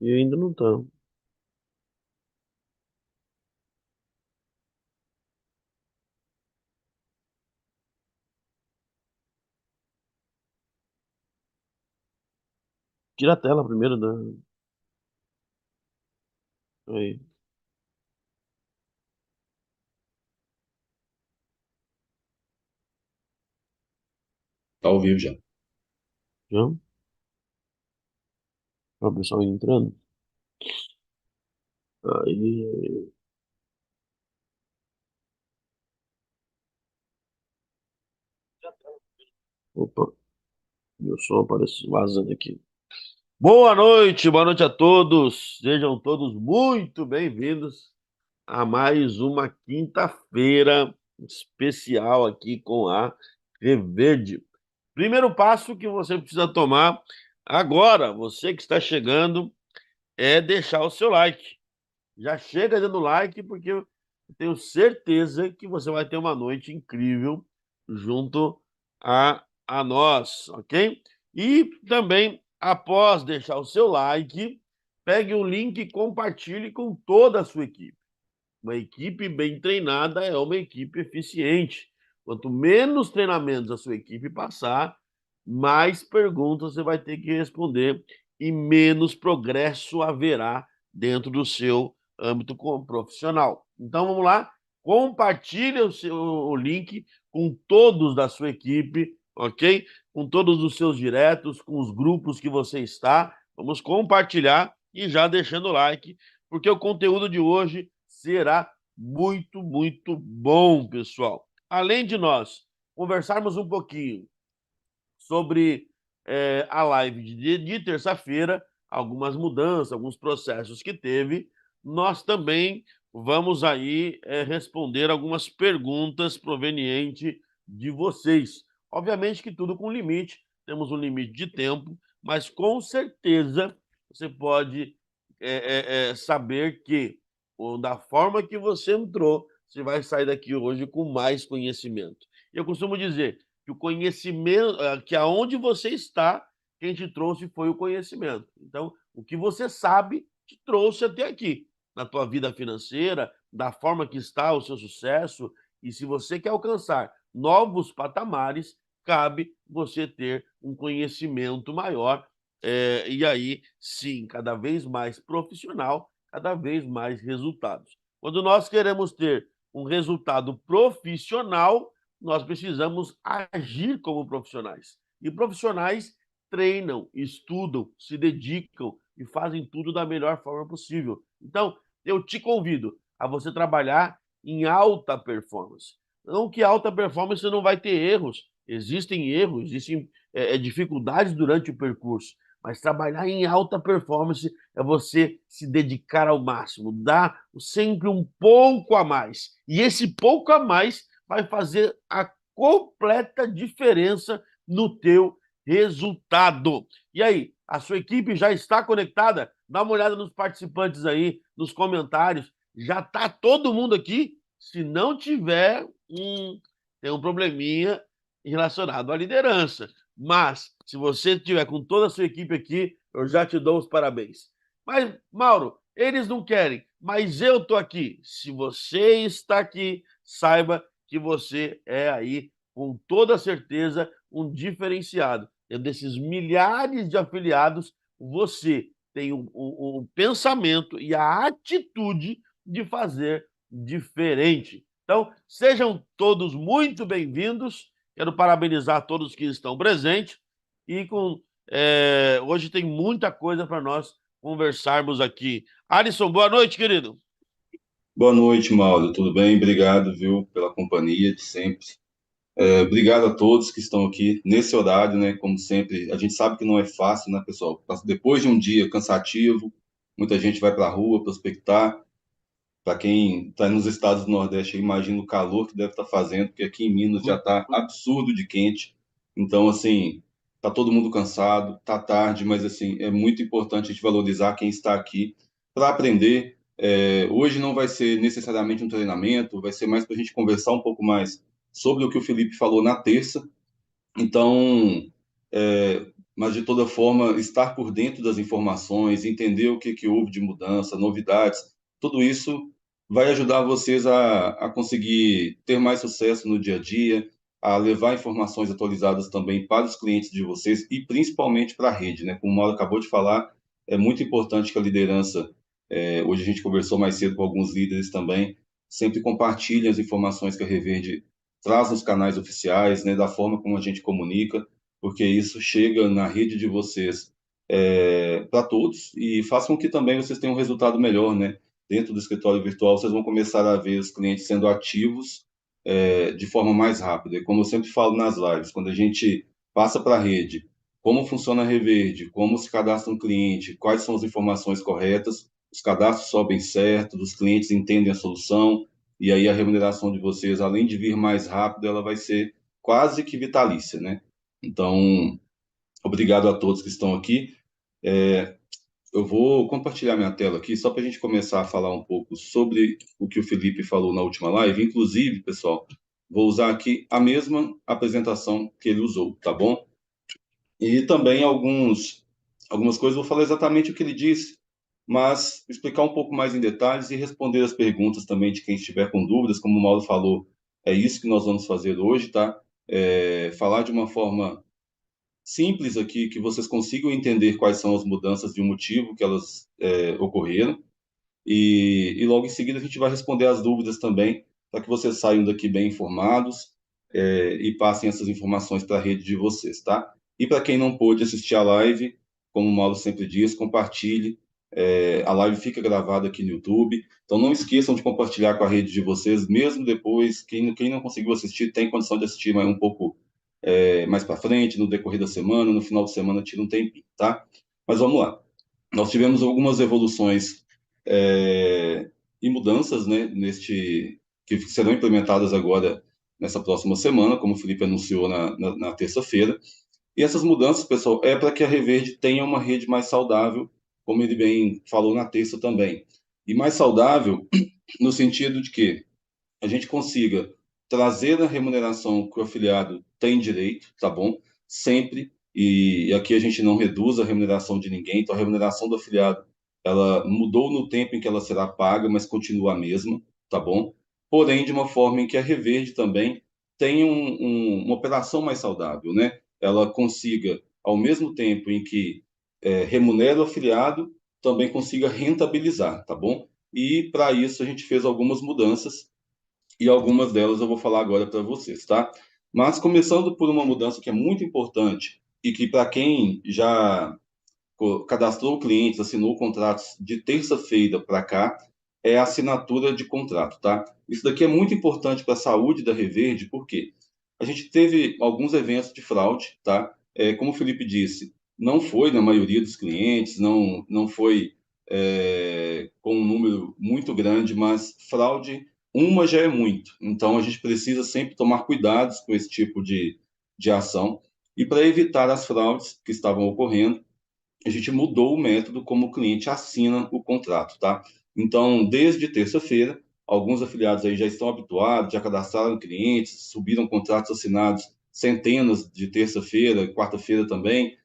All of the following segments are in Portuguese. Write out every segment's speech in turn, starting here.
E ainda não tá. Tira a tela primeiro da. Aí, Tá ao vivo já. já. Ó, o pessoal entrando. Aí. Opa, meu som aparece vazando aqui. Boa noite a todos. Sejam todos muito bem-vindos a mais uma quinta-feira especial aqui com a Reverde. Primeiro passo que você precisa tomar agora, você que está chegando, é deixar o seu like. Já chega dando like, porque eu tenho certeza que você vai ter uma noite incrível junto a nós, ok? E também, após deixar o seu like, pegue o link e compartilhe com toda a sua equipe. Uma equipe bem treinada é uma equipe eficiente. Quanto menos treinamentos a sua equipe passar, mais perguntas você vai ter que responder e menos progresso haverá dentro do seu âmbito profissional. Então vamos lá, compartilhe o link com todos da sua equipe, ok? Com todos os seus diretos, com os grupos que você está. Vamos compartilhar e já deixando o like, porque o conteúdo de hoje será muito, muito bom, pessoal. Além de nós conversarmos um pouquinho sobre a live de terça-feira, algumas mudanças, alguns processos que teve, nós também vamos aí responder algumas perguntas provenientes de vocês. Obviamente que tudo com limite, temos um limite de tempo, mas com certeza você pode saber que da forma que você entrou, você vai sair daqui hoje com mais conhecimento. Eu costumo dizer que o conhecimento, que aonde você está, quem te trouxe foi o conhecimento. Então, o que você sabe te trouxe até aqui, na tua vida financeira, da forma que está o seu sucesso, e se você quer alcançar novos patamares, cabe você ter um conhecimento maior, e aí, sim, cada vez mais profissional, cada vez mais resultados. Quando nós queremos ter um resultado profissional, nós precisamos agir como profissionais. E profissionais treinam, estudam, se dedicam e fazem tudo da melhor forma possível. Então, eu te convido a você trabalhar em alta performance. Não que alta performance você não vai ter erros, existem erros, existem dificuldades durante o percurso, mas trabalhar em alta performance é você se dedicar ao máximo, dar sempre um pouco a mais. E esse pouco a mais vai fazer a completa diferença no teu resultado. E aí, a sua equipe já está conectada? Dá uma olhada nos participantes aí, nos comentários. Já está todo mundo aqui? Se não tiver, tem um probleminha relacionado à liderança. Mas, se você tiver com toda a sua equipe aqui, eu já te dou os parabéns. Mas, Mauro, eles não querem, mas eu estou aqui. Se você está aqui, saiba que você é aí, com toda certeza, um diferenciado. Dentro desses milhares de afiliados, você tem o pensamento e a atitude de fazer diferente. Então, sejam todos muito bem-vindos. Quero parabenizar todos que estão presentes. E hoje tem muita coisa para nós conversarmos aqui. Alisson, boa noite, querido. Boa noite, Mauro. Tudo bem? Obrigado, viu, pela companhia de sempre. Obrigado a todos que estão aqui nesse horário, né? Como sempre, a gente sabe que não é fácil, né, pessoal? Depois de um dia cansativo, muita gente vai para a rua prospectar. Para quem está nos estados do Nordeste, eu imagino o calor que deve estar fazendo, porque aqui em Minas já está absurdo de quente. Então, assim, tá todo mundo cansado, tá tarde, mas assim, é muito importante a gente valorizar quem está aqui para aprender. Hoje não vai ser necessariamente um treinamento, vai ser mais para a gente conversar um pouco mais sobre o que o Felipe falou na terça. Então, mas de toda forma estar por dentro das informações, entender o que houve de mudança, novidades, tudo isso vai ajudar vocês a conseguir ter mais sucesso no dia a dia, a levar informações atualizadas também para os clientes de vocês e principalmente para a rede, né? Como o Mauro acabou de falar, é muito importante que a liderança, hoje a gente conversou mais cedo com alguns líderes também, sempre compartilhem as informações que a Reverde traz nos canais oficiais, né? Da forma como a gente comunica, porque isso chega na rede de vocês para todos e faz com que também vocês tenham um resultado melhor, né? Dentro do escritório virtual, vocês vão começar a ver os clientes sendo ativos de forma mais rápida. E como eu sempre falo nas lives, quando a gente passa para a rede, como funciona a Reverde, como se cadastra um cliente, quais são as informações corretas, os cadastros sobem certo, os clientes entendem a solução, e aí a remuneração de vocês, além de vir mais rápido, ela vai ser quase que vitalícia, né? Então, obrigado a todos que estão aqui. Eu vou compartilhar minha tela aqui só para a gente começar a falar um pouco sobre o que o Felipe falou na última live. Inclusive, pessoal, vou usar aqui a mesma apresentação que ele usou, tá bom? E também algumas coisas, vou falar exatamente o que ele disse, mas explicar um pouco mais em detalhes e responder as perguntas também de quem estiver com dúvidas, como o Mauro falou, é isso que nós vamos fazer hoje, tá? Falar de uma forma simples aqui, que vocês consigam entender quais são as mudanças e o motivo que elas ocorreram. E logo em seguida a gente vai responder as dúvidas também, para que vocês saiam daqui bem informados e passem essas informações para a rede de vocês, tá? E para quem não pôde assistir a live, como o Mauro sempre diz, compartilhe. A live fica gravada aqui no YouTube, então não esqueçam de compartilhar com a rede de vocês, mesmo depois, quem não conseguiu assistir tem condição de assistir mais um pouco mais para frente, no decorrer da semana, no final de semana, tira um tempinho, tá? Mas vamos lá. Nós tivemos algumas evoluções e mudanças, né, que serão implementadas agora nessa próxima semana, como o Felipe anunciou na terça-feira. E essas mudanças, pessoal, é para que a Reverde tenha uma rede mais saudável, como ele bem falou na terça também. E mais saudável no sentido de que a gente consiga trazer a remuneração que o afiliado tem direito, tá bom? Sempre, e aqui a gente não reduz a remuneração de ninguém, então a remuneração do afiliado, ela mudou no tempo em que ela será paga, mas continua a mesma, tá bom? Porém, de uma forma em que a Reverde também tenha uma operação mais saudável, né? Ela consiga, ao mesmo tempo em que remunera o afiliado, também consiga rentabilizar, tá bom? E para isso a gente fez algumas mudanças e algumas delas eu vou falar agora para vocês, tá? Mas começando por uma mudança que é muito importante e que para quem já cadastrou clientes, assinou contratos de terça-feira para cá, é a assinatura de contrato, tá? Isso daqui é muito importante para a saúde da Reverde, porque a gente teve alguns eventos de fraude, tá? Como o Felipe disse, não foi na maioria dos clientes, não foi com um número muito grande, mas fraude, uma já é muito. Então, a gente precisa sempre tomar cuidados com esse tipo de ação. E para evitar as fraudes que estavam ocorrendo, a gente mudou o método como o cliente assina o contrato, tá? Então, desde terça-feira, alguns afiliados aí já estão habituados, já cadastraram clientes, subiram contratos assinados centenas de terça-feira, quarta-feira também.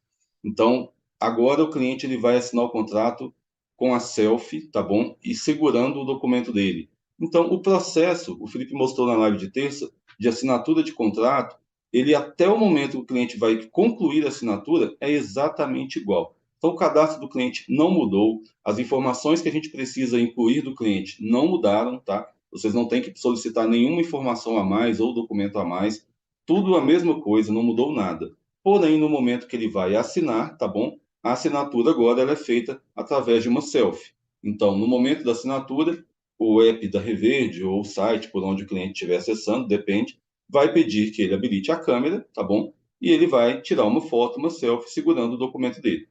Então, agora o cliente ele vai assinar o contrato com a selfie, tá bom? E segurando o documento dele. Então, o processo, o Felipe mostrou na live de terça, de assinatura de contrato, ele até o momento que o cliente vai concluir a assinatura é exatamente igual. Então, o cadastro do cliente não mudou, as informações que a gente precisa incluir do cliente não mudaram, tá? Vocês não têm que solicitar nenhuma informação a mais ou documento a mais, tudo a mesma coisa, não mudou nada. Porém, no momento que ele vai assinar, tá bom? A assinatura agora ela é feita através de uma selfie. Então, no momento da assinatura, o app da Reverde ou o site por onde o cliente estiver acessando, depende, vai pedir que ele habilite a câmera, tá bom? E ele vai tirar uma foto, uma selfie, segurando o documento dele.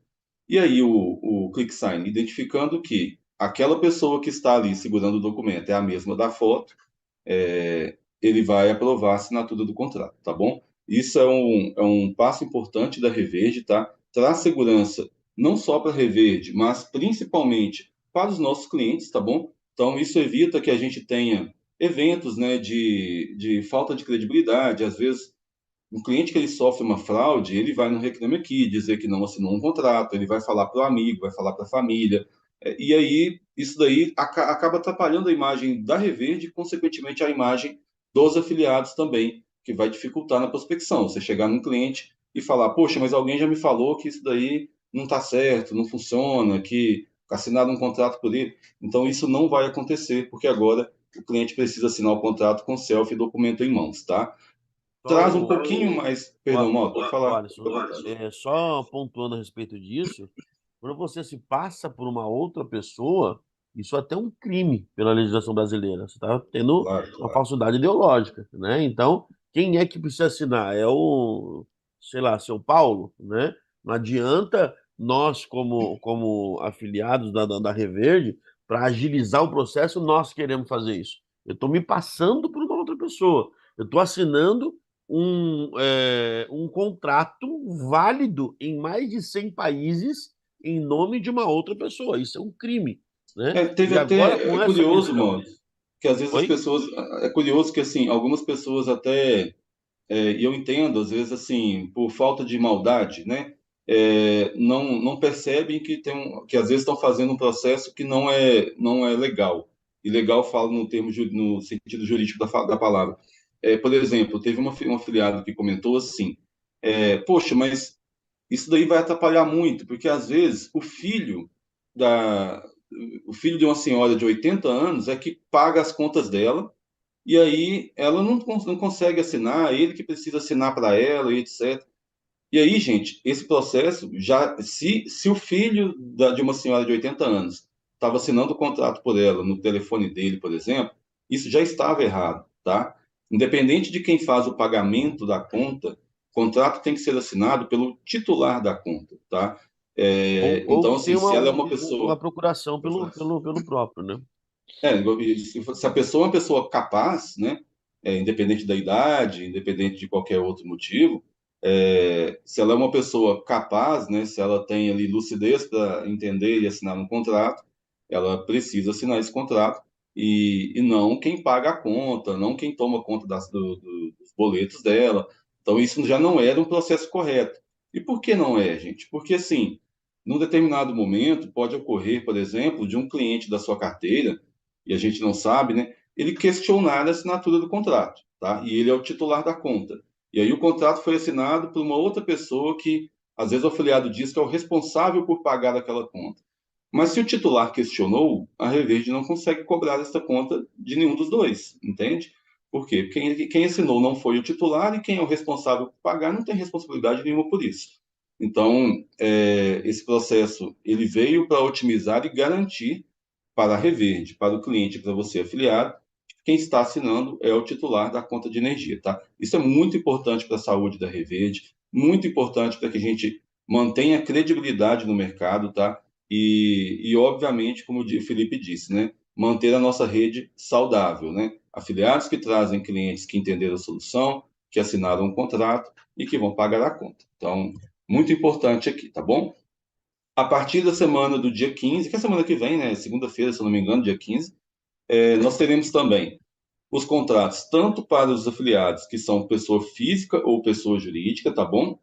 E aí o ClickSign, identificando que aquela pessoa que está ali segurando o documento é a mesma da foto, ele vai aprovar a assinatura do contrato, tá bom? Isso é um passo importante da Reverde, tá? Traz segurança não só para a Reverde, mas principalmente para os nossos clientes, tá bom? Então, isso evita que a gente tenha eventos, né, de falta de credibilidade, às vezes um cliente que ele sofre uma fraude, ele vai no Reclame Aqui dizer que não assinou um contrato, ele vai falar para o amigo, vai falar para a família, e aí isso daí acaba atrapalhando a imagem da Reverde e, consequentemente, a imagem dos afiliados também, que vai dificultar na prospecção. Você chegar num cliente e falar, poxa, mas alguém já me falou que isso daí não está certo, não funciona, que assinaram um contrato por ele. Então, isso não vai acontecer, porque agora o cliente precisa assinar o contrato com selfie e documento em mãos, tá? Só Traz um pouquinho mais. Perdão, Mauro, pode o falar. Alisson, Fica à vontade. só pontuando a respeito disso, quando você se passa por uma outra pessoa, isso até é um crime pela legislação brasileira. Você está tendo Claro, uma claro. falsidade ideológica, né? Então, quem é que precisa assinar? É o, sei lá, seu Paulo, né? Não adianta nós, como afiliados da Reverde, para agilizar o processo, nós queremos fazer isso. Eu estou me passando por uma outra pessoa. Eu estou assinando um contrato válido em mais de 100 países em nome de uma outra pessoa. Isso é um crime, né? Teve E agora até, com é essa curioso, questão. Mauro, que às vezes as Oi? pessoas. É curioso que, assim, algumas pessoas até. E eu entendo, às vezes, assim, por falta de maldade, né? Não percebem que, que às vezes estão fazendo um processo que não é legal. E legal falo no termo, no sentido jurídico da palavra. Por exemplo, teve um afiliado que comentou assim: poxa, mas isso daí vai atrapalhar muito, porque às vezes da, o filho de uma senhora de 80 anos é que paga as contas dela e aí ela não consegue assinar, ele que precisa assinar para ela e etc. E aí, gente, esse processo já, se o filho de uma senhora de 80 anos estava assinando o contrato por ela no telefone dele, por exemplo, isso já estava errado, tá? Independente de quem faz o pagamento da conta, o contrato tem que ser assinado pelo titular da conta, tá? Ou Então, que assim, tem se ela é uma uma pessoa. procuração pelo próprio, né? Se a pessoa é uma pessoa capaz, né, independente da idade, independente de qualquer outro motivo, se ela é uma pessoa capaz, né, se ela tem ali lucidez para entender e assinar um contrato, ela precisa assinar esse contrato e não quem paga a conta, não quem toma conta dos boletos dela. Então, isso já não era um processo correto. E por que não é, gente? Porque, assim, num determinado momento, pode ocorrer, por exemplo, de um cliente da sua carteira e a gente não sabe, né? Ele questionar a assinatura do contrato, tá? E ele é o titular da conta. E aí o contrato foi assinado por uma outra pessoa que, às vezes, o afiliado diz que é o responsável por pagar aquela conta. Mas se o titular questionou, a Reverde não consegue cobrar essa conta de nenhum dos dois, entende? Por quê? Porque quem assinou não foi o titular e quem é o responsável por pagar não tem responsabilidade nenhuma por isso. Então, esse processo ele veio para otimizar e garantir para a Reverde, para o cliente, para você afiliado, quem está assinando é o titular da conta de energia, tá? Isso é muito importante para a saúde da Reverde, muito importante para que a gente mantenha credibilidade no mercado, tá? Obviamente, como o Felipe disse, né? Manter a nossa rede saudável, né? Afiliados que trazem clientes que entenderam a solução, que assinaram um contrato e que vão pagar a conta. Então, muito importante aqui, tá bom? A partir da semana do dia 15, que é a semana que vem, né? Segunda-feira, se eu não me engano, dia 15, nós teremos também os contratos tanto para os afiliados que são pessoa física ou pessoa jurídica, tá bom?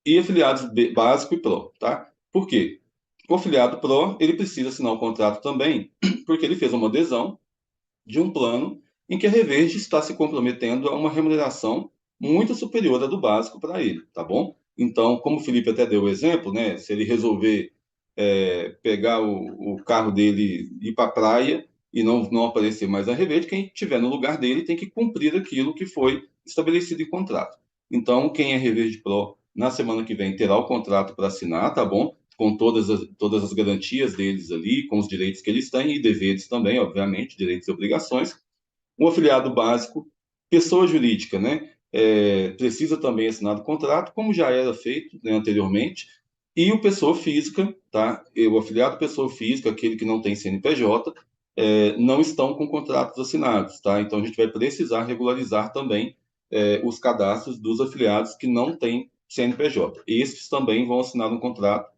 E afiliados básico e pro, tá? Por quê? O afiliado pro, ele precisa assinar o contrato também, porque ele fez uma adesão de um plano em que a Reverde está se comprometendo a uma remuneração muito superior à do básico para ele, tá bom? Então, como o Felipe até deu o exemplo, né? Se ele resolver pegar o carro dele e ir para a praia e não aparecer mais na Reverde, quem estiver no lugar dele tem que cumprir aquilo que foi estabelecido em contrato. Então, quem é Reverde Pro, na semana que vem terá o contrato para assinar, tá bom? Com todas as garantias deles ali, com os direitos que eles têm e deveres também, obviamente, direitos e obrigações. Um afiliado básico, pessoa jurídica, né? Precisa também assinar o contrato, como já era feito, né, anteriormente, e o pessoa física, tá? E o afiliado pessoa física, aquele que não tem CNPJ, não estão com contratos assinados, tá? Então a gente vai precisar regularizar também os cadastros dos afiliados que não têm CNPJ. Esses também vão assinar um contrato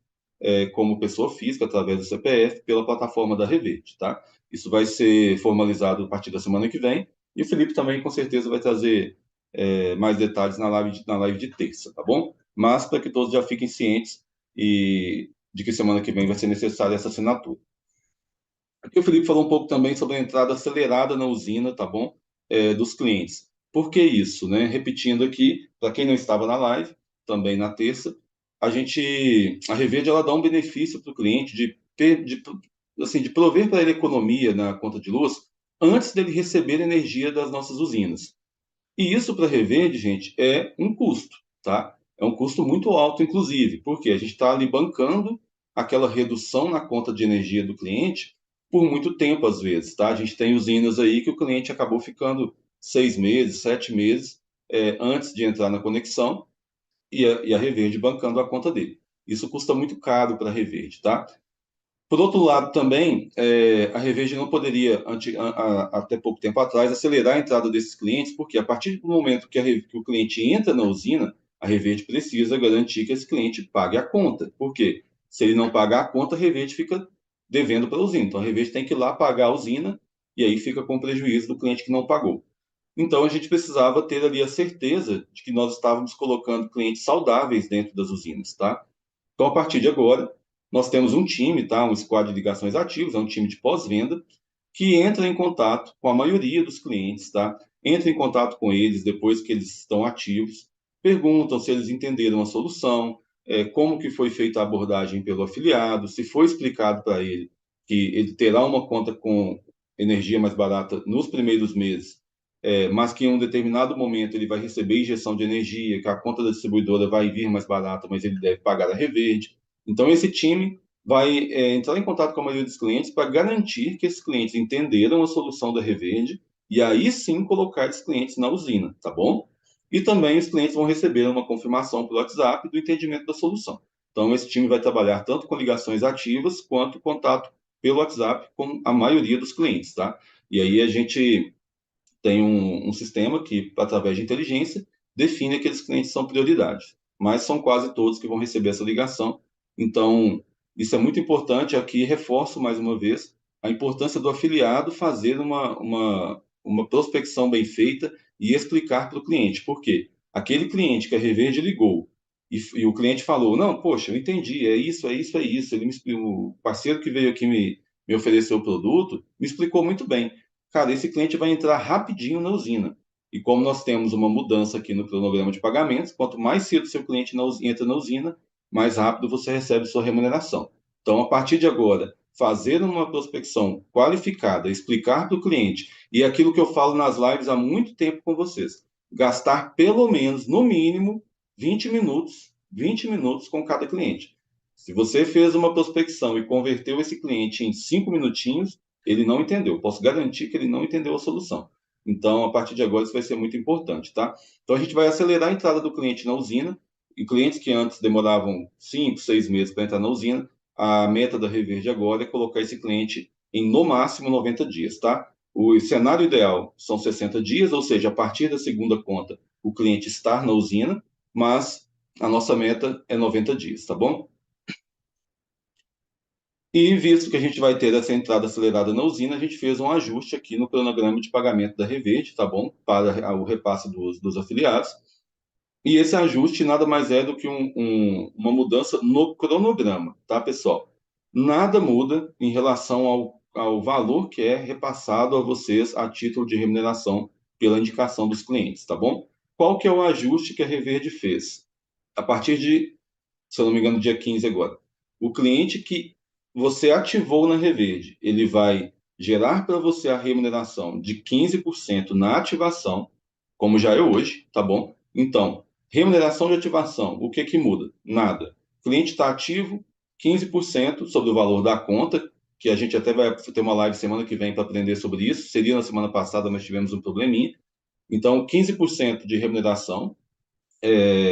como pessoa física, através do CPF, pela plataforma da Reverte, tá? Isso vai ser formalizado a partir da semana que vem, e o Felipe também, com certeza, vai trazer mais detalhes na live de terça, tá bom? Mas para que todos já fiquem cientes e de que semana que vem vai ser necessária essa assinatura. Aqui o Felipe falou um pouco também sobre a entrada acelerada na usina, tá bom? Dos clientes. Por que isso, né? Repetindo aqui, para quem não estava na live, também na terça, a Reverde ela dá um benefício para o cliente assim, de prover para ele economia na conta de luz antes dele receber energia das nossas usinas. E isso para Reverde, gente, é um custo, tá? É um custo muito alto, inclusive, porque a gente está ali bancando aquela redução na conta de energia do cliente por muito tempo, às vezes, tá? A gente tem usinas aí que o cliente acabou ficando 6 meses, 7 meses, antes de entrar na conexão e a Reverde bancando a conta dele. Isso custa muito caro para a Reverde, tá? Por outro lado, também, a Reverde não poderia, até pouco tempo atrás, acelerar a entrada desses clientes, porque a partir do momento que o cliente entra na usina, a Reverde precisa garantir que esse cliente pague a conta. Por quê? Se ele não pagar a conta, a Reverde fica devendo para a usina. Então, a Reverde tem que ir lá pagar a usina e aí fica com prejuízo do cliente que não pagou. Então, a gente precisava ter ali a certeza de que nós estávamos colocando clientes saudáveis dentro das usinas, tá? Então, a partir de agora, nós temos um time, tá? Um squad de ligações ativos, é um time de pós-venda, que entra em contato com a maioria dos clientes, tá? Entra em contato com eles depois que eles estão ativos, perguntam se eles entenderam a solução, como que foi feita a abordagem pelo afiliado, se foi explicado para ele que ele terá uma conta com energia mais barata nos primeiros meses, mas que em um determinado momento ele vai receber injeção de energia, que a conta da distribuidora vai vir mais barata, mas ele deve pagar a Reverde. Então, esse time vai entrar em contato com a maioria dos clientes para garantir que esses clientes entenderam a solução da Reverde e aí sim colocar esses clientes na usina, tá bom? E também os clientes vão receber uma confirmação pelo WhatsApp do entendimento da solução. Então, esse time vai trabalhar tanto com ligações ativas quanto contato pelo WhatsApp com a maioria dos clientes, tá? E aí a gente tem um sistema que, através de inteligência, define aqueles clientes que são prioridade. Mas são quase todos que vão receber essa ligação. Então, isso é muito importante. Aqui reforço mais uma vez a importância do afiliado fazer uma prospecção bem feita e explicar para o cliente. Por quê? Aquele cliente que a Reverde ligou e o cliente falou: Não, poxa, eu entendi, é isso, é isso, é isso. O parceiro que veio aqui me ofereceu o produto me explicou muito bem. Cara, esse cliente vai entrar rapidinho na usina. E como nós temos uma mudança aqui no cronograma de pagamentos, quanto mais cedo seu cliente entra na usina, mais rápido você recebe sua remuneração. Então, a partir de agora, fazer uma prospecção qualificada, explicar para o cliente, e aquilo que eu falo nas lives há muito tempo com vocês, gastar pelo menos, no mínimo, 20 minutos com cada cliente. Se você fez uma prospecção e converteu esse cliente em 5 minutinhos, ele não entendeu. Posso garantir que ele não entendeu a solução. Então, a partir de agora, isso vai ser muito importante, tá? Então, a gente vai acelerar a entrada do cliente na usina. E clientes que antes demoravam 5, 6 meses para entrar na usina, a meta da Reverde agora é colocar esse cliente em, no máximo, 90 dias, tá? O cenário ideal são 60 dias, ou seja, a partir da segunda conta, o cliente estar na usina, mas a nossa meta é 90 dias, tá bom? E visto que a gente vai ter essa entrada acelerada na usina, a gente fez um ajuste aqui no cronograma de pagamento da Reverde, tá bom? Para o repasse dos afiliados. E esse ajuste nada mais é do que uma mudança no cronograma, tá, pessoal? Nada muda em relação ao valor que é repassado a vocês a título de remuneração pela indicação dos clientes, tá bom? Qual que é o ajuste que a Reverde fez? A partir de, se eu não me engano, dia 15 agora. O cliente que você ativou na Reverde, ele vai gerar para você a remuneração de 15% na ativação, como já é hoje, tá bom? Então, remuneração de ativação, o que que muda? Nada. O cliente está ativo, 15% sobre o valor da conta, que a gente até vai ter uma live semana que vem para aprender sobre isso. Seria na semana passada, mas tivemos um probleminha. Então, 15% de remuneração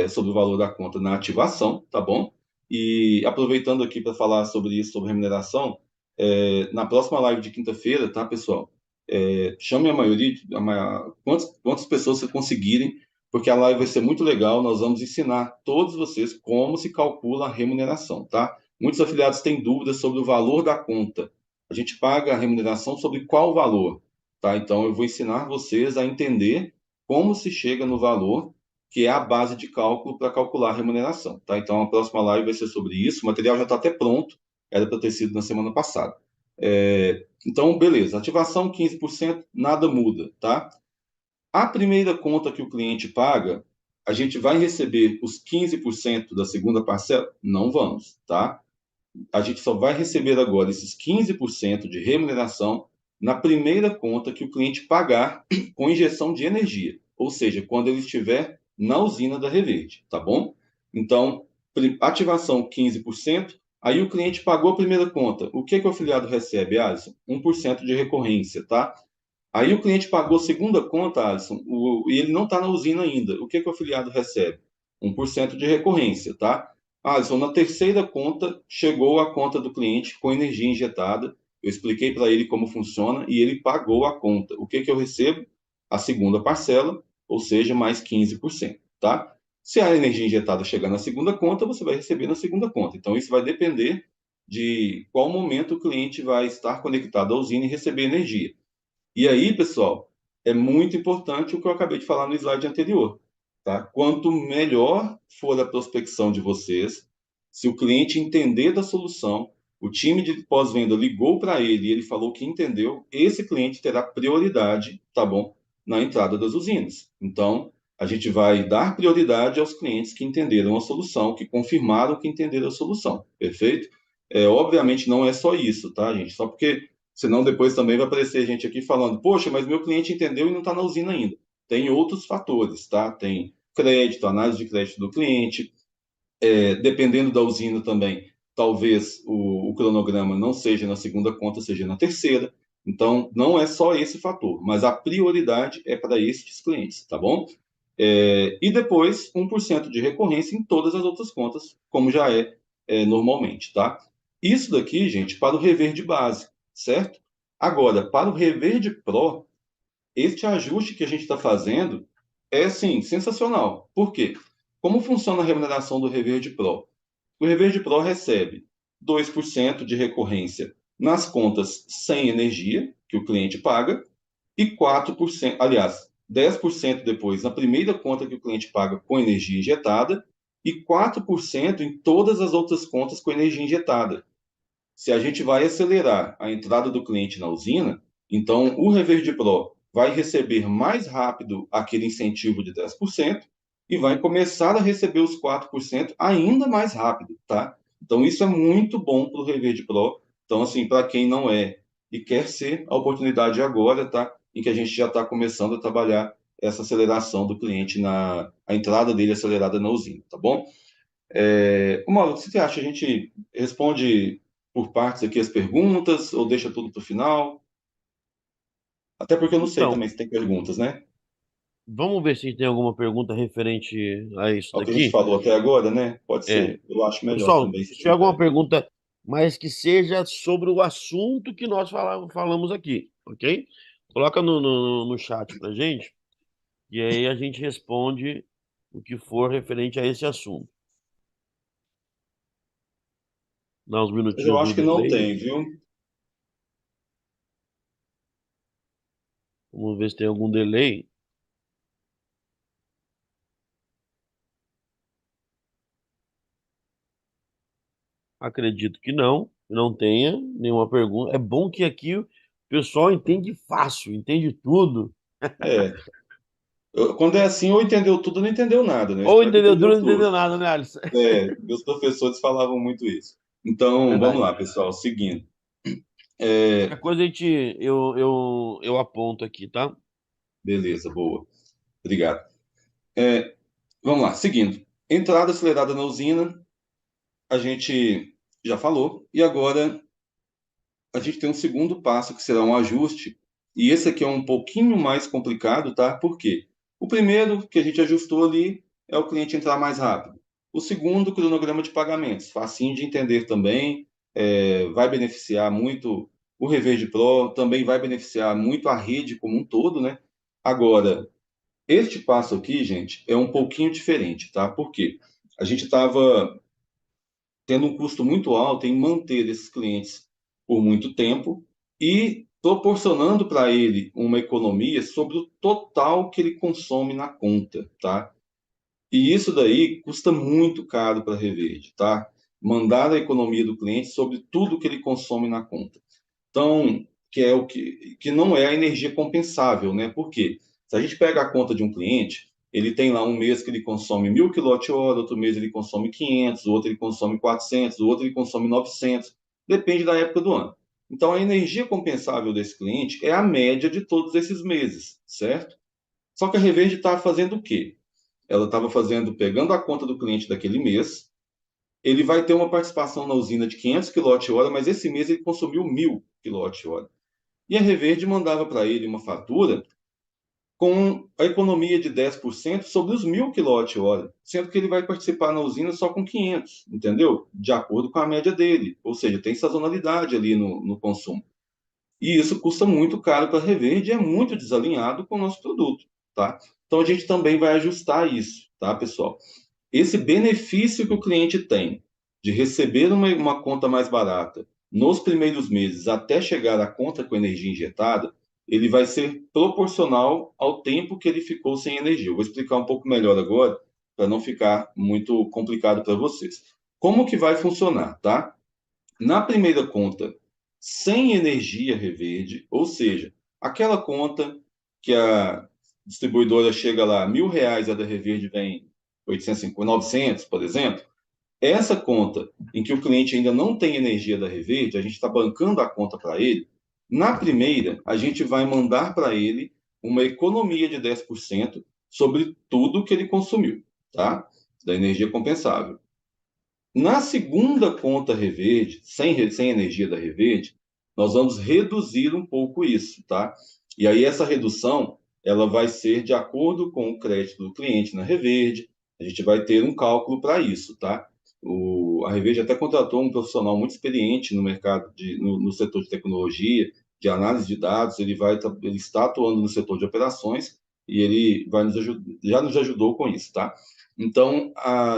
sobre o valor da conta na ativação, tá bom? E aproveitando aqui para falar sobre isso, sobre remuneração, na próxima live de quinta-feira, tá, pessoal? Chame a maioria, quantas pessoas vocês conseguirem, porque a live vai ser muito legal. Nós vamos ensinar todos vocês como se calcula a remuneração, tá? Muitos afiliados têm dúvidas sobre o valor da conta. A gente paga a remuneração sobre qual valor, tá? Então, eu vou ensinar vocês a entender como se chega no valor que é a base de cálculo para calcular a remuneração, tá? Então, a próxima live vai ser sobre isso. O material já está até pronto, era para ter sido na semana passada. Então, beleza. Ativação 15%, nada muda, tá? A primeira conta que o cliente paga, a gente vai receber os 15% da segunda parcela? Não vamos, tá? A gente só vai receber agora esses 15% de remuneração na primeira conta que o cliente pagar com injeção de energia, ou seja, quando ele estiver na usina da Reverde, tá bom? Então, ativação 15%, aí o cliente pagou a primeira conta. O que que o afiliado recebe, Alisson? 1% de recorrência, tá? Aí o cliente pagou a segunda conta, Alisson, e ele não está na usina ainda. O que que o afiliado recebe? 1% de recorrência, tá? Alisson, na terceira conta, chegou a conta do cliente com energia injetada. Eu expliquei para ele como funciona e ele pagou a conta. O que que eu recebo? A segunda parcela, ou seja, mais 15%, tá? Se a energia injetada chegar na segunda conta, você vai receber na segunda conta. Então, isso vai depender de qual momento o cliente vai estar conectado à usina e receber energia. E aí, pessoal, é muito importante o que eu acabei de falar no slide anterior, tá? Quanto melhor for a prospecção de vocês, se o cliente entender da solução, o time de pós-venda ligou para ele e ele falou que entendeu, esse cliente terá prioridade, tá bom, na entrada das usinas. Então, a gente vai dar prioridade aos clientes que entenderam a solução, que confirmaram que entenderam a solução, perfeito? Obviamente não é só isso, tá, gente? Só porque senão depois também vai aparecer gente aqui falando, poxa, mas meu cliente entendeu e não está na usina ainda. Tem outros fatores, tá? Tem crédito, análise de crédito do cliente, dependendo da usina também, talvez o cronograma não seja na segunda conta, seja na terceira. Então, não é só esse fator, mas a prioridade é para estes clientes, tá bom? E depois, 1% de recorrência em todas as outras contas, como já normalmente, tá? Isso daqui, gente, para o Reverde base, certo? Agora, para o Reverde Pro, este ajuste que a gente está fazendo é, sim, sensacional. Por quê? Como funciona a remuneração do Reverde Pro? O Reverde Pro recebe 2% de recorrência nas contas sem energia, que o cliente paga, e 4%, aliás, 10% depois na primeira conta que o cliente paga com energia injetada e 4% em todas as outras contas com energia injetada. Se a gente vai acelerar a entrada do cliente na usina, então o Reverde Pro vai receber mais rápido aquele incentivo de 10% e vai começar a receber os 4% ainda mais rápido, tá? Então isso é muito bom para o Reverde Pro. Então, assim, para quem não é e quer ser, a oportunidade agora, tá? Em que a gente já está começando a trabalhar essa aceleração do cliente a entrada dele acelerada na usina, tá bom? Mauro, o que você acha? A gente responde por partes aqui as perguntas ou deixa tudo para o final? Até porque eu não sei Então, também se tem perguntas, né? vamos ver se tem alguma pergunta referente a isso Ao que a gente daqui. falou até agora, né? Pode É, ser. Eu acho melhor pessoal, também se se tiver alguma tiver. pergunta, mas que seja sobre o assunto que nós falamos aqui, ok? Coloca no chat pra gente e aí a gente responde o que for referente a esse assunto. Dá uns Mas eu minutinhos do acho que não delay. tem, viu? Vamos ver se tem algum delay. Acredito que não tenha nenhuma pergunta. É bom que aqui o pessoal entende fácil, entende tudo. É. Quando é assim, ou entendeu tudo ou não entendeu nada, né? Eu Ou espero que entendeu tudo, entendeu não entendeu tudo. nada, né, Alisson? Meus professores falavam muito isso. Então, vamos Verdade. lá, pessoal. Seguindo. Qualquer coisa eu aponto aqui, tá? Beleza, boa. Obrigado. Vamos lá, seguindo. Entrada acelerada na usina, a gente já falou, e agora a gente tem um segundo passo que será um ajuste, e esse aqui é um pouquinho mais complicado, tá? Por quê? O primeiro que a gente ajustou ali é o cliente entrar mais rápido. O segundo, cronograma de pagamentos, facinho de entender também, vai beneficiar muito o Reverde Pro, também vai beneficiar muito a rede como um todo, né? Agora, este passo aqui, gente, é um pouquinho diferente, tá? Por quê? A gente estava tendo um custo muito alto em manter esses clientes por muito tempo e proporcionando para ele uma economia sobre o total que ele consome na conta, tá? E isso daí custa muito caro para a Reverde, tá? Mandar a economia do cliente sobre tudo que ele consome na conta. Então, que é o que não é a energia compensável, né? Por quê? Se a gente pega a conta de um cliente, ele tem lá um mês que ele consome 1.000 kWh, outro mês ele consome 500, o outro ele consome 400, o outro ele consome 900, depende da época do ano. Então, a energia compensável desse cliente é a média de todos esses meses, certo? Só que a Reverde está fazendo o quê? Ela estava fazendo, pegando a conta do cliente daquele mês, ele vai ter uma participação na usina de 500 kWh, mas esse mês ele consumiu 1.000 kWh. E a Reverde mandava para ele uma fatura com a economia de 10% sobre os 1.000 kWh, sendo que ele vai participar na usina só com 500, entendeu? De acordo com a média dele. Ou seja, tem sazonalidade ali no consumo. E isso custa muito caro para a Reverde e é muito desalinhado com o nosso produto, tá? Então a gente também vai ajustar isso, tá, pessoal? Esse benefício que o cliente tem de receber uma conta mais barata nos primeiros meses até chegar à conta com energia injetada, ele vai ser proporcional ao tempo que ele ficou sem energia. Eu vou explicar um pouco melhor agora, para não ficar muito complicado para vocês. Como que vai funcionar, tá? Na primeira conta, sem energia reverde, ou seja, aquela conta que a distribuidora chega lá, R$ 1.000, a da Reverde vem 850, 900, por exemplo. Essa conta em que o cliente ainda não tem energia da Reverde, a gente está bancando a conta para ele. Na primeira, a gente vai mandar para ele uma economia de 10% sobre tudo que ele consumiu, tá? Da energia compensável. Na segunda conta Reverde, sem energia da Reverde, nós vamos reduzir um pouco isso, tá? E aí essa redução, ela vai ser de acordo com o crédito do cliente na Reverde, a gente vai ter um cálculo para isso, tá? A Reverde até contratou um profissional muito experiente no mercado, no setor de tecnologia, de análise de dados, ele está atuando no setor de operações e ele vai já nos ajudou com isso, tá? Então,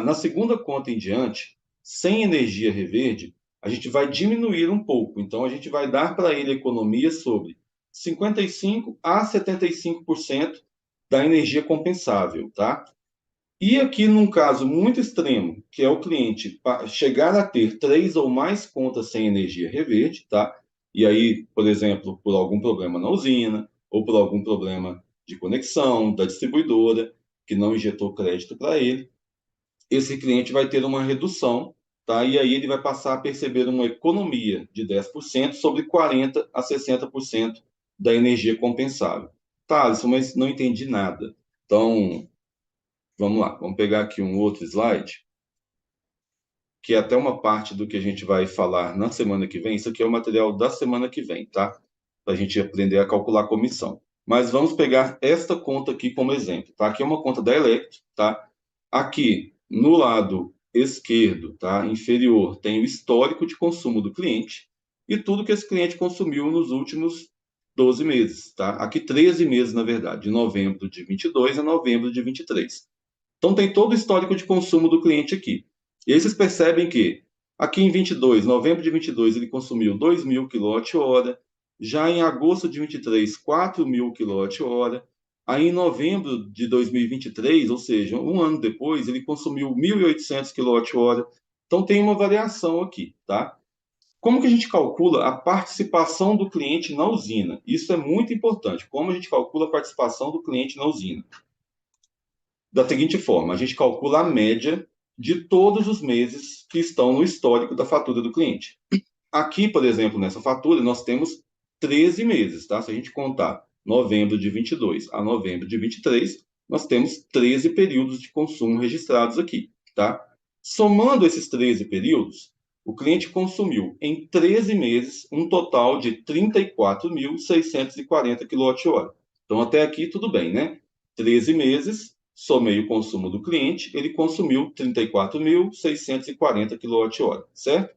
na segunda conta em diante, sem energia reverde, a gente vai diminuir um pouco. Então, a gente vai dar para ele economia sobre 55% a 75% da energia compensável, tá? E aqui, num caso muito extremo, que é o cliente chegar a ter 3 ou mais contas sem energia reverde, tá? E aí, por exemplo, por algum problema na usina, ou por algum problema de conexão da distribuidora, que não injetou crédito para ele, esse cliente vai ter uma redução, tá? E aí ele vai passar a perceber uma economia de 10% sobre 40% a 60% da energia compensável. Tá, Alisson, mas não entendi nada. Então, vamos lá, vamos pegar aqui um outro slide, que é até uma parte do que a gente vai falar na semana que vem. Isso aqui é o material da semana que vem, tá? Para a gente aprender a calcular a comissão. Mas vamos pegar esta conta aqui como exemplo, tá? Aqui é uma conta da Electro, tá? Aqui, no lado esquerdo, tá? Inferior, tem o histórico de consumo do cliente e tudo que esse cliente consumiu nos últimos 12 meses, tá? Aqui 13 meses, na verdade, de novembro de 22 a novembro de 23. Então, tem todo o histórico de consumo do cliente aqui. E aí vocês percebem que aqui em 22, novembro de 22, ele consumiu 2.000 kWh, já em agosto de 23, 4.000 kWh, aí em novembro de 2023, ou seja, um ano depois, ele consumiu 1.800 kWh. Então, tem uma variação aqui, tá? Como que a gente calcula a participação do cliente na usina? Isso é muito importante. Como a gente calcula a participação do cliente na usina? Da seguinte forma: a gente calcula a média de todos os meses que estão no histórico da fatura do cliente. Aqui, por exemplo, nessa fatura, nós temos 13 meses, tá? Se a gente contar novembro de 22 a novembro de 23, nós temos 13 períodos de consumo registrados aqui, tá? Somando esses 13 períodos, o cliente consumiu em 13 meses um total de 34.640 kWh. Então, até aqui tudo bem, né? 13 meses, somei o consumo do cliente, ele consumiu 34.640 kWh, certo?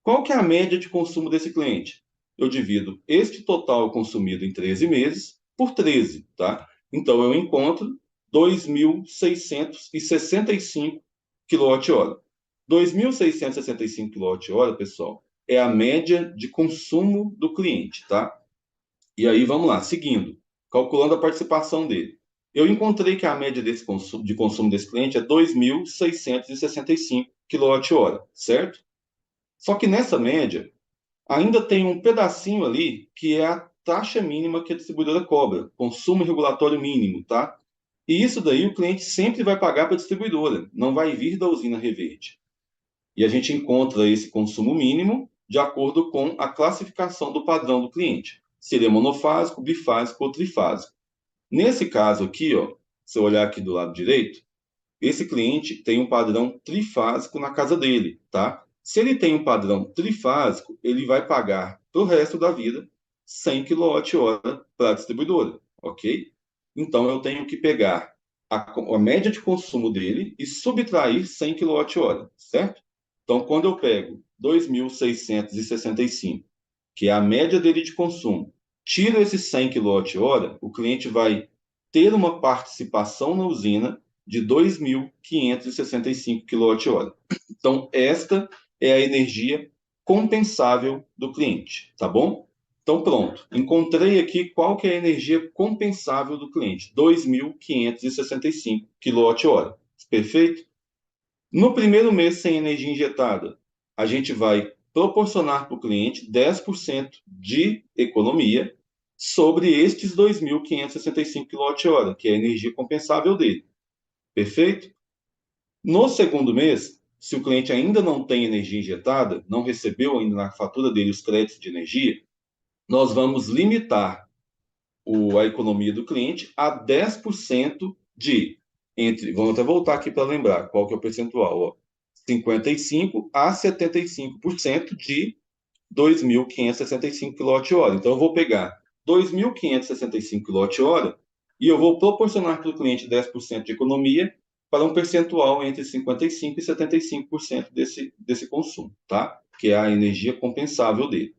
Qual que é a média de consumo desse cliente? Eu divido este total consumido em 13 meses por 13, tá? Então, eu encontro 2.665 kWh. 2.665 kWh, pessoal, é a média de consumo do cliente, tá? E aí, vamos lá, seguindo, calculando a participação dele. Eu encontrei que a média de consumo desse cliente é 2.665 kWh, certo? Só que nessa média, ainda tem um pedacinho ali que é a taxa mínima que a distribuidora cobra, consumo regulatório mínimo, tá? E isso daí o cliente sempre vai pagar para a distribuidora, não vai vir da usina reverde. E a gente encontra esse consumo mínimo de acordo com a classificação do padrão do cliente. Se ele é monofásico, bifásico ou trifásico. Nesse caso aqui, ó, se eu olhar aqui do lado direito, esse cliente tem um padrão trifásico na casa dele, tá? Se ele tem um padrão trifásico, ele vai pagar para o resto da vida 100 kWh para a distribuidora, ok? Então eu tenho que pegar a média de consumo dele e subtrair 100 kWh, certo? Então quando eu pego 2.665, que é a média dele de consumo, tiro esses 100 kWh, o cliente vai ter uma participação na usina de 2.565 kWh. Então, esta é a energia compensável do cliente, tá bom? Então, pronto. Encontrei aqui qual que é a energia compensável do cliente, 2.565 kWh. Perfeito? No primeiro mês sem energia injetada, a gente vai proporcionar para o cliente 10% de economia sobre estes 2.565 kWh, que é a energia compensável dele. Perfeito? No segundo mês, se o cliente ainda não tem energia injetada, não recebeu ainda na fatura dele os créditos de energia, nós vamos limitar a economia do cliente a 10% vamos até voltar aqui para lembrar qual que é o percentual, ó, 55% a 75% de 2.565 kWh. Então, eu vou pegar 2.565 kWh e eu vou proporcionar para o cliente 10% de economia para um percentual entre 55% e 75% desse consumo, tá? Que é a energia compensável dele.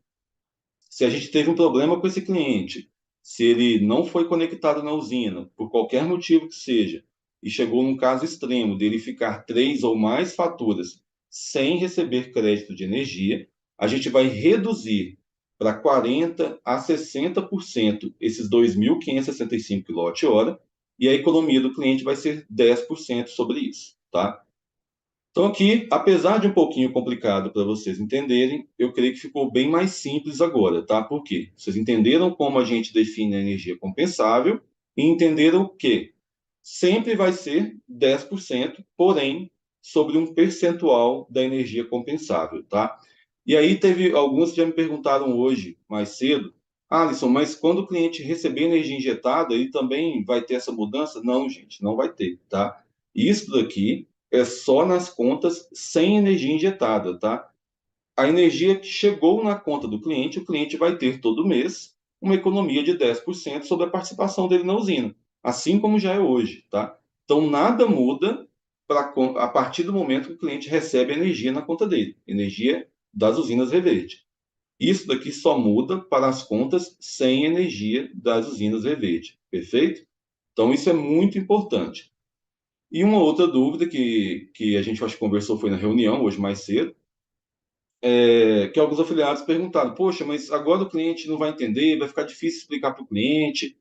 Se a gente teve um problema com esse cliente, se ele não foi conectado na usina, por qualquer motivo que seja, e chegou num caso extremo dele ficar 3 ou mais faturas sem receber crédito de energia, a gente vai reduzir para 40% a 60% esses 2.565 kWh e a economia do cliente vai ser 10% sobre isso, tá? Então, aqui, apesar de um pouquinho complicado para vocês entenderem, eu creio que ficou bem mais simples agora, tá? Por quê? Vocês entenderam como a gente define a energia compensável e entenderam que sempre vai ser 10%, porém, sobre um percentual da energia compensável, tá? E aí teve alguns que já me perguntaram hoje, mais cedo, Alisson, mas quando o cliente receber energia injetada, ele também vai ter essa mudança? Não, gente, não vai ter, tá? Isso daqui é só nas contas sem energia injetada, tá? A energia que chegou na conta do cliente, o cliente vai ter todo mês uma economia de 10% sobre a participação dele na usina, assim como já é hoje, tá? Então, nada muda a partir do momento que o cliente recebe energia na conta dele, energia das usinas Reverde. Isso daqui só muda para as contas sem energia das usinas Reverde, perfeito? Então, isso é muito importante. E uma outra dúvida que a gente acho que conversou foi na reunião, hoje mais cedo, que alguns afiliados perguntaram: poxa, mas agora o cliente não vai entender, vai ficar difícil explicar para o cliente,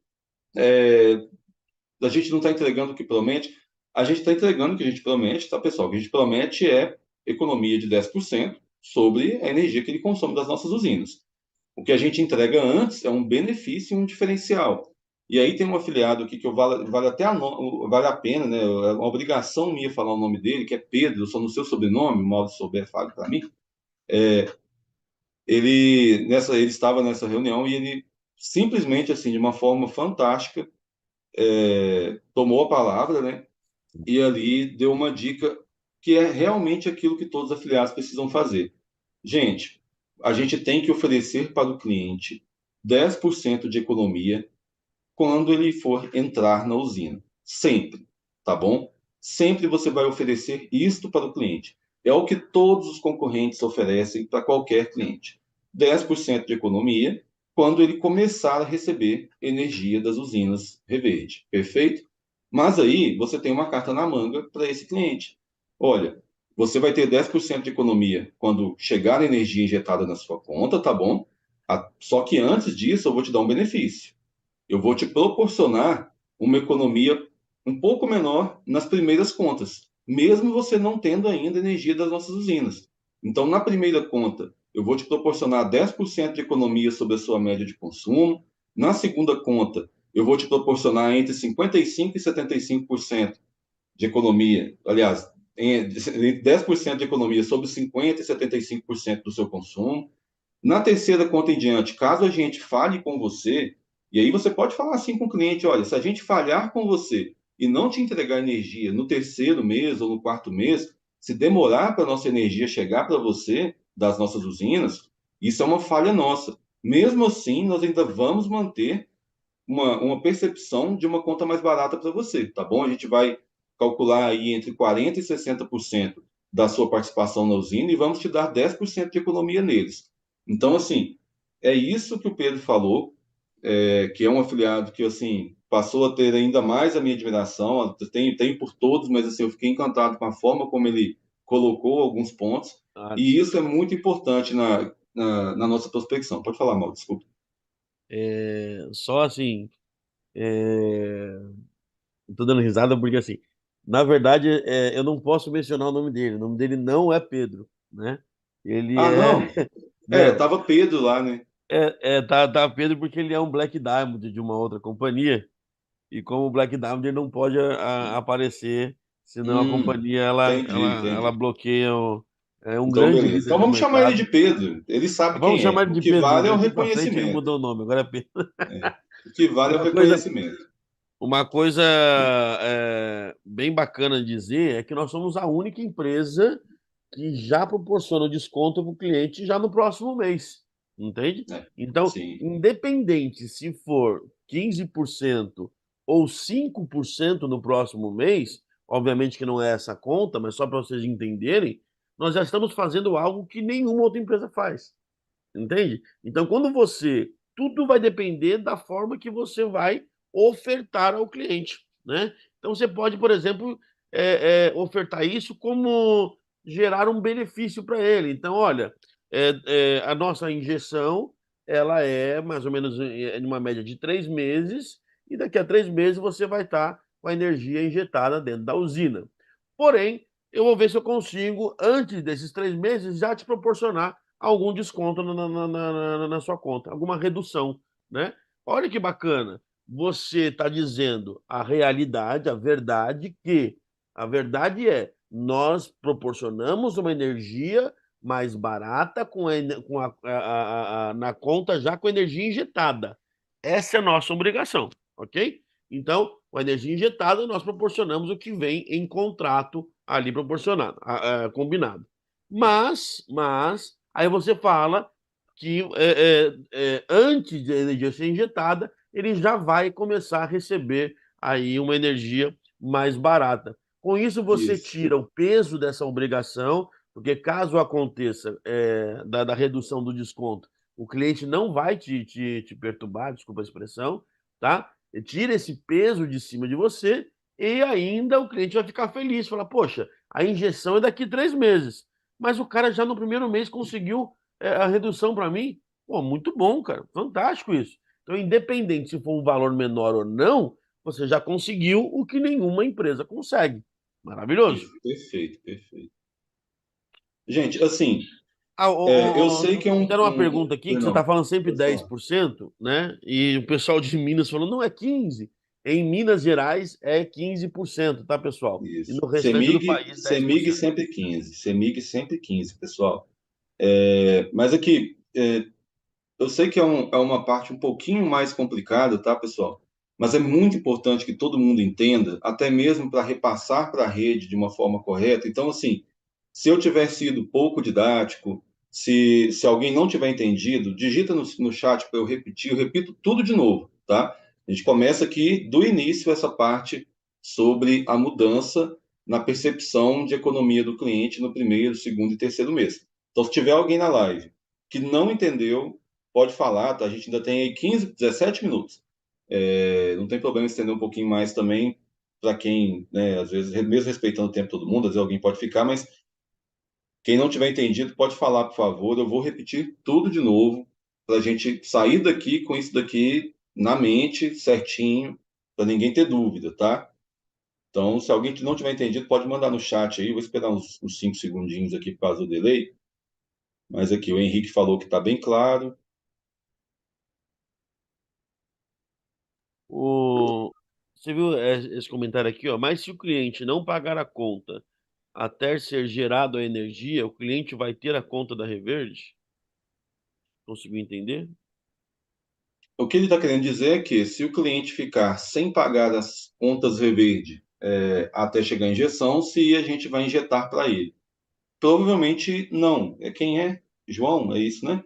a gente não está entregando o que promete. A gente está entregando o que a gente promete, tá, pessoal? O que a gente promete é economia de 10% sobre a energia que ele consome das nossas usinas. O que a gente entrega antes é um benefício e um diferencial. E aí tem um afiliado aqui que vale até vale a pena, né? É uma obrigação minha falar o nome dele, que é Pedro, eu só não sei o sobrenome, o Mauro souber, fale para mim. Ele estava nessa reunião e ele simplesmente, assim, de uma forma fantástica, tomou a palavra, né? E ali deu uma dica que é realmente aquilo que todos os afiliados precisam fazer. Gente, a gente tem que oferecer para o cliente 10% de economia quando ele for entrar na usina. Sempre, tá bom? Sempre você vai oferecer isto para o cliente. É o que todos os concorrentes oferecem para qualquer cliente. 10% de economia quando ele começar a receber energia das usinas Reverde. Perfeito? Mas aí você tem uma carta na manga para esse cliente. Olha, você vai ter 10% de economia quando chegar a energia injetada na sua conta, tá bom? Só que antes disso, eu vou te dar um benefício. Eu vou te proporcionar uma economia um pouco menor nas primeiras contas, mesmo você não tendo ainda energia das nossas usinas. Então, na primeira conta, eu vou te proporcionar 10% de economia sobre a sua média de consumo. Na segunda conta, eu vou te proporcionar entre 55% e 75% de economia, aliás, 10% de economia sobre 50% e 75% do seu consumo. Na terceira conta em diante, caso a gente falhe com você, e aí você pode falar assim com o cliente: olha, se a gente falhar com você e não te entregar energia no terceiro mês ou no quarto mês, se demorar para a nossa energia chegar para você das nossas usinas, isso é uma falha nossa. Mesmo assim, nós ainda vamos manter uma percepção de uma conta mais barata para você, tá bom? A gente vai calcular aí entre 40% e 60% da sua participação na usina e vamos te dar 10% de economia neles. Então, assim, é isso que o Pedro falou, que é um afiliado que, assim, passou a ter ainda mais a minha admiração, tenho por todos, mas, assim, eu fiquei encantado com a forma como ele colocou alguns pontos, Ah, e isso é muito importante na nossa prospecção. Pode falar, Mal, desculpa. só assim, é, tô dando risada porque assim, na verdade, eu não posso mencionar o nome dele. O nome dele não é Pedro, né? Ele Ah, é, não. não, Tava Pedro lá, né? tá Pedro porque ele é um Black Diamond de uma outra companhia. E como o Black Diamond ele não pode aparecer, senão a companhia Entendi, ela entendi. bloqueia um Então, grande beleza. líder Então do vamos chamar ele de mercado. Pedro. Ele sabe Vamos quem chamar é. ele O de que Pedro. vale é o Daqui para frente ele reconhecimento. mudou o nome. Agora é Pedro. O que vale é o Uma coisa, reconhecimento. uma coisa bem bacana de dizer é que nós somos a única empresa que já proporciona o desconto para o cliente já no próximo mês, entende? Né? Então, Sim, independente se for 15% ou 5% no próximo mês, obviamente que não é essa conta, mas só para vocês entenderem, nós já estamos fazendo algo que nenhuma outra empresa faz. Entende? Então, quando você. Tudo vai depender da forma que você vai ofertar ao cliente, né? Então, você pode, por exemplo, ofertar isso como gerar um benefício para ele. Então, olha, a nossa injeção ela é mais ou menos em uma média de 3 meses, e daqui a 3 meses você vai estar com a energia injetada dentro da usina. Porém, eu vou ver se eu consigo, antes desses 3 meses, já te proporcionar algum desconto na sua conta, alguma redução, né? Olha que bacana. Você está dizendo a realidade, a verdade, que a verdade é nós proporcionamos uma energia mais barata na conta já com energia injetada. Essa é a nossa obrigação, ok? Então, com a energia injetada, nós proporcionamos o que vem em contrato ali proporcionado, combinado. Mas, aí você fala que antes da energia ser injetada, ele já vai começar a receber aí uma energia mais barata. Com isso, você isso. tira o peso dessa obrigação, porque caso aconteça da redução do desconto, o cliente não vai te perturbar, desculpa a expressão, tá? Tira esse peso de cima de você e ainda o cliente vai ficar feliz, falar, poxa, a injeção é daqui 3 meses, mas o cara já no primeiro mês conseguiu a redução para mim. Pô, muito bom, cara, fantástico isso. Então, independente se for um valor menor ou não, você já conseguiu o que nenhuma empresa consegue. Maravilhoso. Isso, perfeito, perfeito. Gente, assim, Ah, eu sei que é fizeram uma pergunta aqui que você está Não, falando sempre pode dez falar. por cento, né? E o pessoal de Minas falou, não, é 15%. Em Minas Gerais é 15%, tá, pessoal? E Isso. no restante do país, CEMIG 10%. sempre 15. CEMIG sempre 15, pessoal. Mas aqui, eu sei que é uma parte um pouquinho mais complicada, tá, pessoal? Mas é muito importante que todo mundo entenda, até mesmo para repassar para a rede de uma forma correta. Então, assim, se eu tiver sido pouco didático, se alguém não tiver entendido, digita no chat para eu repetir, eu repito tudo de novo, tá? A gente começa aqui do início essa parte sobre a mudança na percepção de economia do cliente no primeiro, segundo e terceiro mês. Então, se tiver alguém na live que não entendeu, pode falar, tá? A gente ainda tem aí 15, 17 minutos. Não tem problema estender um pouquinho mais também para quem, né, às vezes, mesmo respeitando o tempo de todo mundo, às vezes alguém pode ficar, mas quem não tiver entendido pode falar, por favor. Eu vou repetir tudo de novo para a gente sair daqui com isso daqui na mente, certinho, para ninguém ter dúvida, tá? Então, se alguém que não tiver entendido, pode mandar no chat aí. Eu vou esperar uns 5 segundinhos aqui por causa do delay. Mas aqui o Henrique falou que está bem claro. O... Você viu esse comentário aqui, ó? Mas se o cliente não pagar a conta até ser gerado a energia, o cliente vai ter a conta da Reverde? Conseguiu entender? O que ele está querendo dizer é que se o cliente ficar sem pagar as contas Reverde até chegar a injeção, se a gente vai injetar para ele. Provavelmente não. É quem é? João, é isso, né?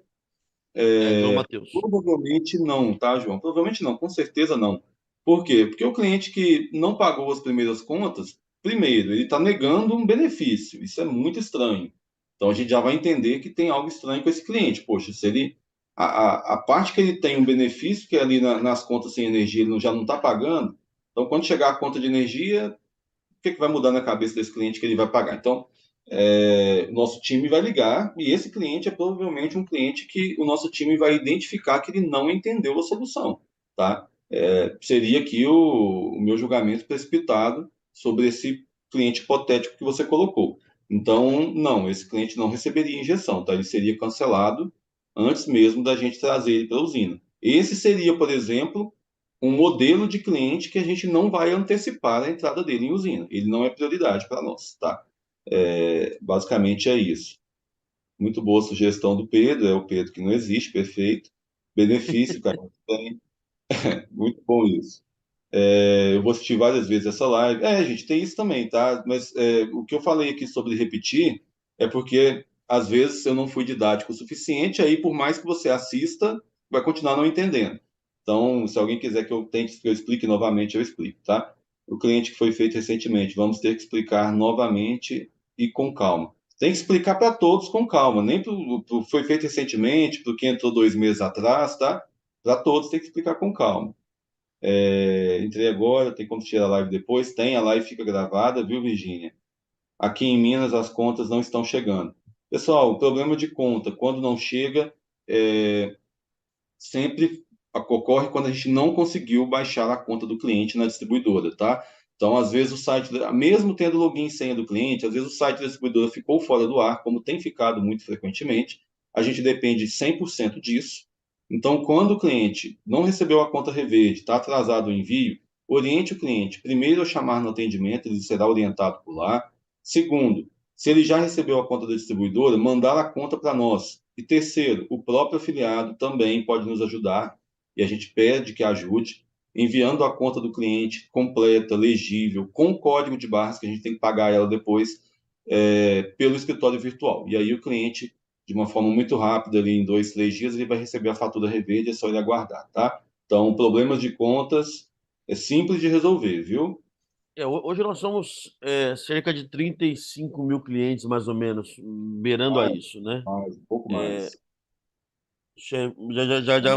É, João Matheus. Provavelmente não, tá, João? Provavelmente não, com certeza não. Por quê? Porque o cliente que não pagou as primeiras contas, primeiro, ele está negando um benefício. Isso é muito estranho. Então a gente já vai entender que tem algo estranho com esse cliente. Poxa, se ele. A parte que ele tem um benefício, que é ali nas contas sem energia, ele já não está pagando. Então, quando chegar a conta de energia, o que vai mudar na cabeça desse cliente que ele vai pagar? Então, o nosso time vai ligar e esse cliente é provavelmente um cliente que o nosso time vai identificar que ele não entendeu a solução, tá? Seria aqui o meu julgamento precipitado sobre esse cliente hipotético que você colocou. Então, não, esse cliente não receberia injeção, tá? Ele seria cancelado antes mesmo da gente trazer ele para a usina. Esse seria, por exemplo, um modelo de cliente que a gente não vai antecipar a entrada dele em usina. Ele não é prioridade para nós, tá? Basicamente é isso. Muito boa sugestão do Pedro, é o Pedro que não existe, perfeito. Benefício, cara, tem. Muito bom isso. Eu vou assistir várias vezes essa live. Gente, tem isso também, tá? Mas o que eu falei aqui sobre repetir é porque às vezes eu não fui didático o suficiente, aí por mais que você assista, vai continuar não entendendo. Então, se alguém quiser que eu tente, que eu explique novamente, eu explico, tá? O cliente que foi feito recentemente, vamos ter que explicar novamente e com calma. Tem que explicar para todos com calma, nem para foi feito recentemente, para o que entrou 2 meses atrás, tá? Para todos tem que explicar com calma. Entrei agora, tem como tirar a live depois? Tem, a live fica gravada, viu, Virgínia? Aqui em Minas as contas não estão chegando. Pessoal, o problema de conta, quando não chega, é, sempre ocorre quando a gente não conseguiu baixar a conta do cliente na distribuidora, tá? Então, às vezes o site, mesmo tendo login e senha do cliente, às vezes o site da distribuidora ficou fora do ar, como tem ficado muito frequentemente. A gente depende 100% disso. Então, quando o cliente não recebeu a conta Reverde, está atrasado o envio, oriente o cliente, primeiro, a chamar no atendimento, ele será orientado por lá. Segundo, se ele já recebeu a conta da distribuidora, mandar a conta para nós. E terceiro, o próprio afiliado também pode nos ajudar, e a gente pede que ajude, enviando a conta do cliente completa, legível, com código de barras, que a gente tem que pagar ela depois, pelo escritório virtual. E aí o cliente, de uma forma muito rápida, ali em 2, 3 dias, ele vai receber a fatura reverde, é só ele aguardar, tá? Então, problemas de contas é simples de resolver, viu? Hoje nós somos cerca de 35 mil clientes, mais ou menos, beirando a Mais, isso, né? um pouco mais. Já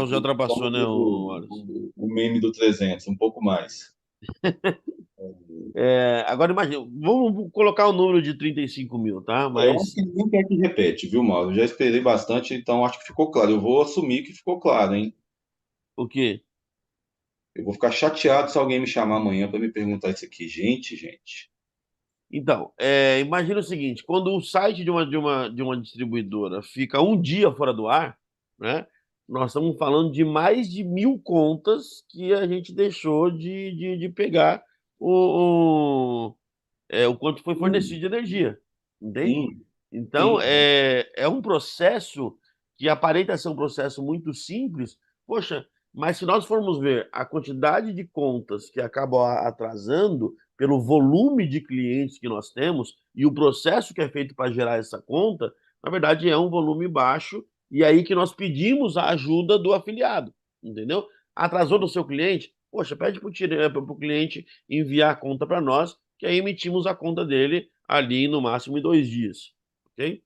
ultrapassou, Como né, diz Wallace? o meme do 300, um pouco mais. Agora imagina, vamos colocar o número de 35 mil, tá? Eu acho Mas que ninguém quer que repete, viu, Mauro? Eu já esperei bastante, então acho que ficou claro. Eu vou assumir que ficou claro, hein? o quê? Eu vou ficar chateado se alguém me chamar amanhã para me perguntar isso aqui. Gente. Então, imagina o seguinte: quando o site de uma distribuidora fica um dia fora do ar, né? Nós estamos falando de mais de 1.000 contas que a gente deixou de pegar o quanto foi Sim, fornecido de energia, entende? sim, Então, sim. é um processo que aparenta ser um processo muito simples, poxa, mas se nós formos ver a quantidade de contas que acabam atrasando pelo volume de clientes que nós temos e o processo que é feito para gerar essa conta, na verdade é um volume baixo e é aí que nós pedimos a ajuda do afiliado, entendeu? Atrasou do seu cliente, poxa, pede para o cliente enviar a conta para nós, que aí emitimos a conta dele ali no máximo em 2 dias. Ok?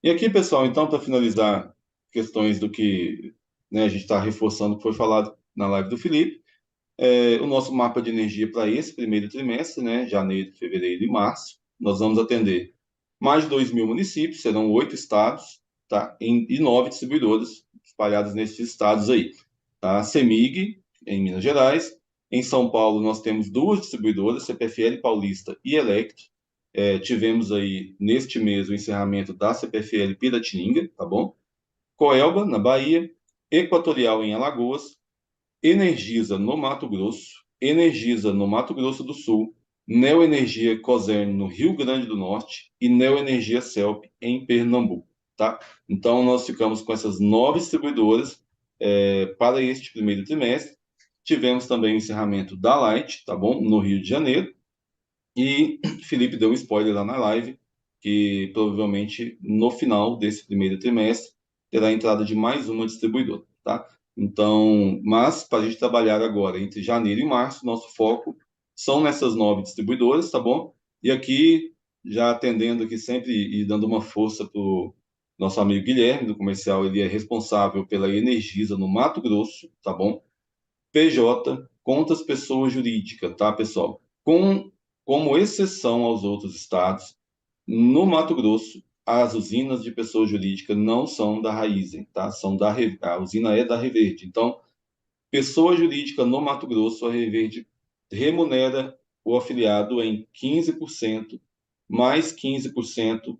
E aqui, pessoal, então, para finalizar questões do que, né, a gente está reforçando o que foi falado na live do Felipe, o nosso mapa de energia para esse primeiro trimestre, né, janeiro, fevereiro e março, nós vamos atender mais de 2.000 municípios, serão 8 estados, tá, e 9 distribuidoras. espalhadas nesses estados aí, tá? CEMIG, em Minas Gerais. Em São Paulo, nós temos duas distribuidoras, CPFL Paulista e Elect. Tivemos aí, neste mês, o encerramento da CPFL Piratininga, tá bom? Coelba, na Bahia. Equatorial, em Alagoas. Energisa, no Mato Grosso. Energisa, no Mato Grosso do Sul. Neoenergia Cosern, no Rio Grande do Norte. E Neoenergia Celp, em Pernambuco, tá? Então, nós ficamos com essas 9 distribuidoras para este primeiro trimestre. Tivemos também o encerramento da Light, tá bom? No Rio de Janeiro. E Felipe deu um spoiler lá na live, que provavelmente no final desse primeiro trimestre terá a entrada de mais uma distribuidora, tá? Então, mas para a gente trabalhar agora entre janeiro e março, nosso foco são nessas 9 distribuidoras, tá bom? E aqui, já atendendo aqui sempre e dando uma força para o nosso amigo Guilherme, do comercial, ele é responsável pela Energisa no Mato Grosso, tá bom? PJ, contas pessoa jurídica, tá, pessoal? Como exceção aos outros estados, no Mato Grosso, as usinas de pessoa jurídica não são da Raizen, tá? A usina é da Reverde. Então, pessoa jurídica no Mato Grosso, a Reverde remunera o afiliado em 15%, mais 15%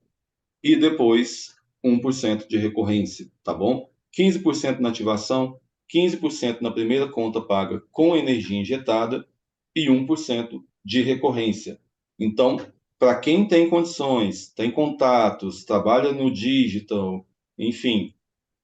e depois 1% de recorrência, tá bom? 15% na ativação, 15% na primeira conta paga com energia injetada e 1% de recorrência. Então, para quem tem condições, tem contatos, trabalha no digital, enfim,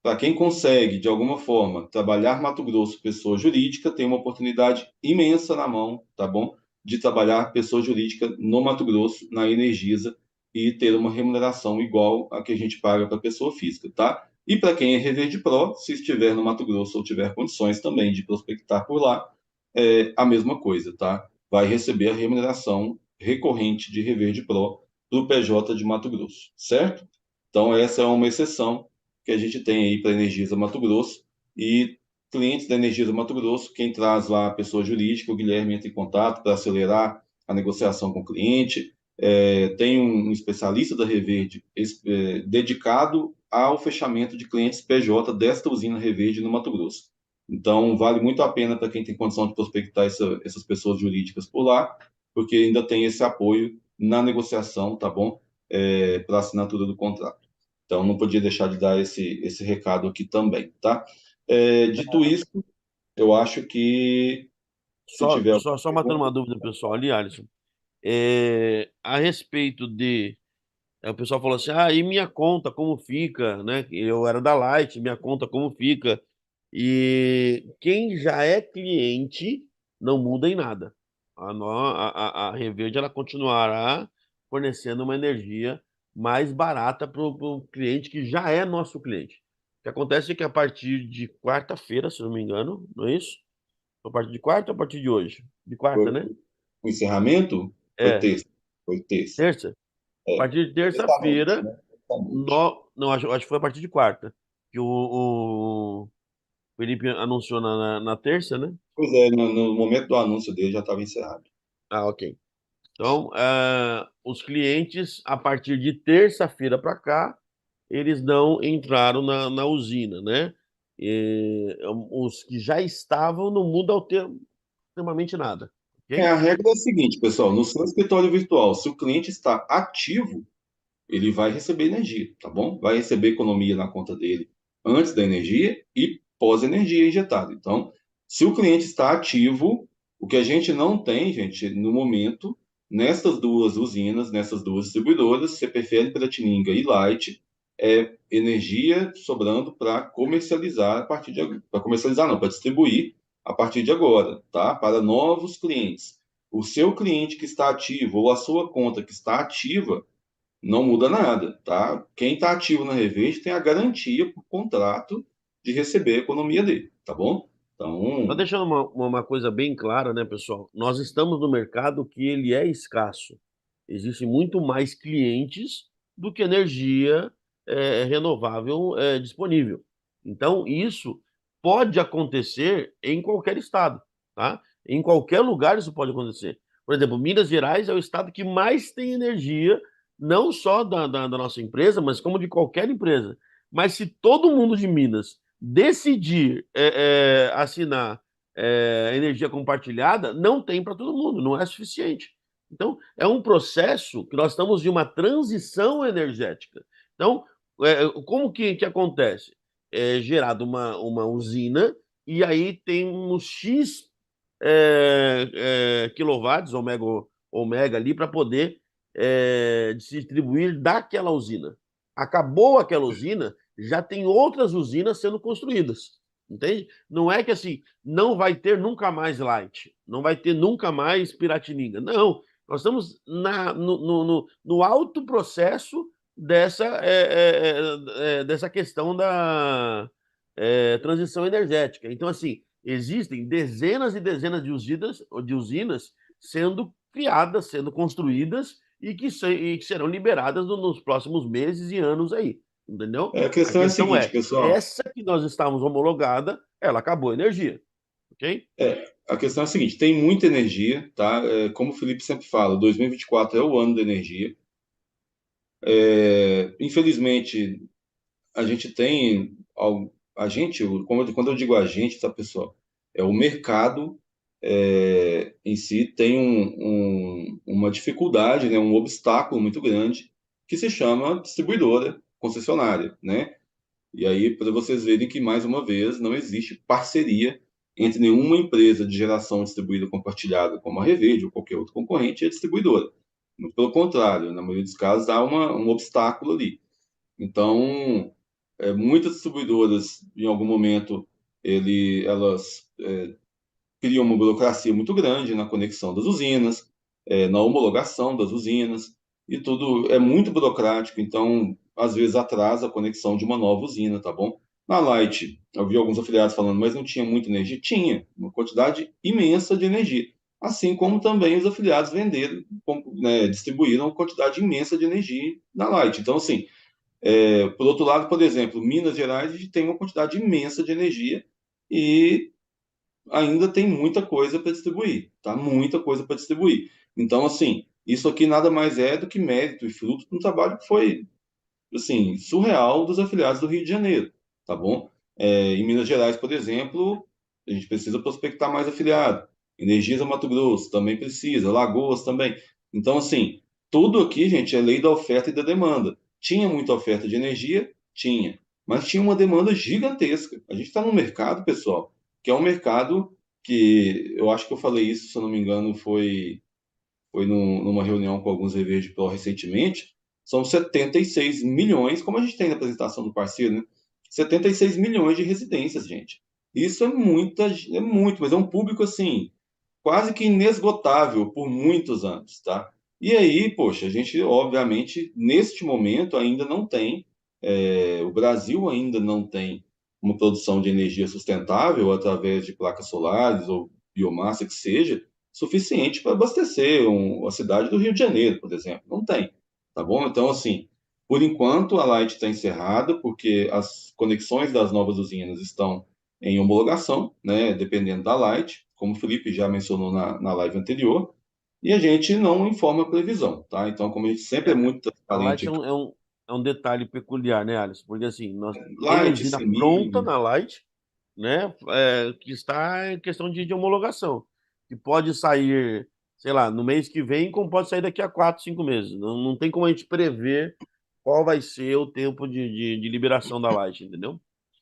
para quem consegue, de alguma forma, trabalhar Mato Grosso pessoa jurídica, tem uma oportunidade imensa na mão, tá bom? De trabalhar pessoa jurídica no Mato Grosso, na Energisa, e ter uma remuneração igual a que a gente paga para pessoa física, tá? E para quem é Reverde Pro, se estiver no Mato Grosso ou tiver condições também de prospectar por lá, é a mesma coisa, tá? Vai receber a remuneração recorrente de Reverde Pro para o PJ de Mato Grosso, certo? Então, essa é uma exceção que a gente tem aí para a Energisa Mato Grosso. E clientes da Energisa Mato Grosso, quem traz lá a pessoa jurídica, o Guilherme entra em contato para acelerar a negociação com o cliente. Tem um especialista da Reverde dedicado ao fechamento de clientes PJ desta usina Reverde no Mato Grosso. Então, vale muito a pena para quem tem condição de prospectar essas pessoas jurídicas por lá, porque ainda tem esse apoio na negociação, tá bom? Para a assinatura do contrato. Então, não podia deixar de dar esse recado aqui também, tá? Dito isso, eu acho que se Só, tiver só, alguma só matando uma pergunta, dúvida pessoal ali, Alisson. A respeito de. O pessoal falou assim: ah, e minha conta, como fica? Né? Eu era da Light, minha conta, como fica? E quem já é cliente não muda em nada. A Reverde ela continuará fornecendo uma energia mais barata para o cliente que já é nosso cliente. O que acontece é que a partir de quarta-feira, se não me engano, não é isso? A partir de quarta ou a partir de hoje? De quarta, foi né? o encerramento, foi É, terça. Foi terça. terça. A partir de Sexta-noite, terça-feira, né? Sexta-noite. não, acho que foi a partir de quarta. Que o Felipe anunciou na terça, né? Pois é, no momento do anúncio dele já estava encerrado. Ah, ok. Então, os clientes, a partir de terça-feira para cá, eles não entraram na usina, né? Os que já estavam não muda extremamente nada, ok? A regra é a seguinte, pessoal, no seu escritório virtual, se o cliente está ativo, ele vai receber energia, tá bom? Vai receber economia na conta dele antes da energia e pós-energia injetada. Então, se o cliente está ativo, o que a gente não tem, gente, no momento, nessas duas usinas, nessas duas distribuidoras, CPFL, Piratininga e Light, é energia sobrando para comercializar a partir de agora. Para comercializar, não, para distribuir a partir de agora, tá? Para novos clientes. O seu cliente que está ativo ou a sua conta que está ativa, não muda nada, tá? Quem está ativo na Reverde tem a garantia por contrato de receber a economia dele, tá bom? Só Então, deixando uma coisa bem clara, né, pessoal? Nós estamos no mercado que ele é escasso. Existem muito mais clientes do que energia renovável disponível. Então, isso pode acontecer em qualquer estado, tá? Em qualquer lugar isso pode acontecer. Por exemplo, Minas Gerais é o estado que mais tem energia, não só da nossa empresa, mas como de qualquer empresa. Mas se todo mundo de Minas decidir assinar energia compartilhada, não tem para todo mundo, não é suficiente. Então, é um processo que nós estamos de uma transição energética. Então, como que acontece? É gerada uma usina e aí tem uns X quilowatts, ômega ali, para poder se distribuir daquela usina. Acabou aquela usina, já tem outras usinas sendo construídas. Entende? Não é que assim, não vai ter nunca mais Light, não vai ter nunca mais Piratininga. Não, nós estamos no alto processo dessa questão da transição energética. Então, assim, existem dezenas e dezenas de usinas sendo criadas, sendo construídas e que serão liberadas nos próximos meses e anos aí. Entendeu? A A questão é a questão seguinte, é, pessoal. essa que nós estávamos homologada, ela acabou a energia, ok? A questão é a seguinte, tem muita energia, tá? Como o Felipe sempre fala, 2024 é o ano da energia. Infelizmente, a gente tem, quando eu digo a gente, tá, pessoal? É o mercado em si tem uma dificuldade, né, um obstáculo muito grande que se chama distribuidora, concessionária, né? E aí, para vocês verem que, mais uma vez, não existe parceria entre nenhuma empresa de geração distribuída compartilhada, como a Reverde ou qualquer outro concorrente, e a distribuidora. Muito pelo contrário, na maioria dos casos, há um obstáculo ali. Então, muitas distribuidoras, em algum momento, elas criam uma burocracia muito grande na conexão das usinas, na homologação das usinas, e tudo é muito burocrático, então, às vezes, atrasa a conexão de uma nova usina, tá bom? Na Light, eu vi alguns afiliados falando, mas não tinha muita energia? Tinha, uma quantidade imensa de energia. Assim como também os afiliados venderam, né, distribuíram uma quantidade imensa de energia na Light. Então, assim, por outro lado, por exemplo, Minas Gerais, a gente tem uma quantidade imensa de energia e ainda tem muita coisa para distribuir, tá? Muita coisa para distribuir. Então, assim, isso aqui nada mais é do que mérito e fruto de um trabalho que foi, assim, surreal dos afiliados do Rio de Janeiro, tá bom? Em Minas Gerais, por exemplo, a gente precisa prospectar mais afiliado. Energisa Mato Grosso também precisa, Lagoas também. Então, assim, tudo aqui, gente, é lei da oferta e da demanda. Tinha muita oferta de energia? Tinha. Mas tinha uma demanda gigantesca. A gente está num mercado, pessoal, que é um mercado que eu acho que eu falei isso, se eu não me engano, foi numa reunião com alguns Reverde Pro recentemente, são 76 milhões, como a gente tem na apresentação do parceiro, né? 76 milhões de residências, gente. Isso é muito, mas é um público assim, quase que inesgotável por muitos anos, tá? E aí, poxa, a gente, obviamente, neste momento ainda não tem, o Brasil ainda não tem uma produção de energia sustentável através de placas solares ou biomassa que seja, suficiente para abastecer a cidade do Rio de Janeiro, por exemplo. Não tem, tá bom? Então, assim, por enquanto a Light está encerrada, porque as conexões das novas usinas estão em homologação, né, dependendo da Light, como o Felipe já mencionou na live anterior, e a gente não informa previsão, tá? Então, como a gente sempre é É, muito a transparente Light é aqui, um detalhe peculiar, né, Alisson? Porque assim, nós tem Light, usina pronta Semig, na Light, né, que está em questão de homologação, que pode sair, sei lá, no mês que vem, como pode sair daqui a 4, 5 meses. Não tem como a gente prever qual vai ser o tempo de liberação da Light, entendeu?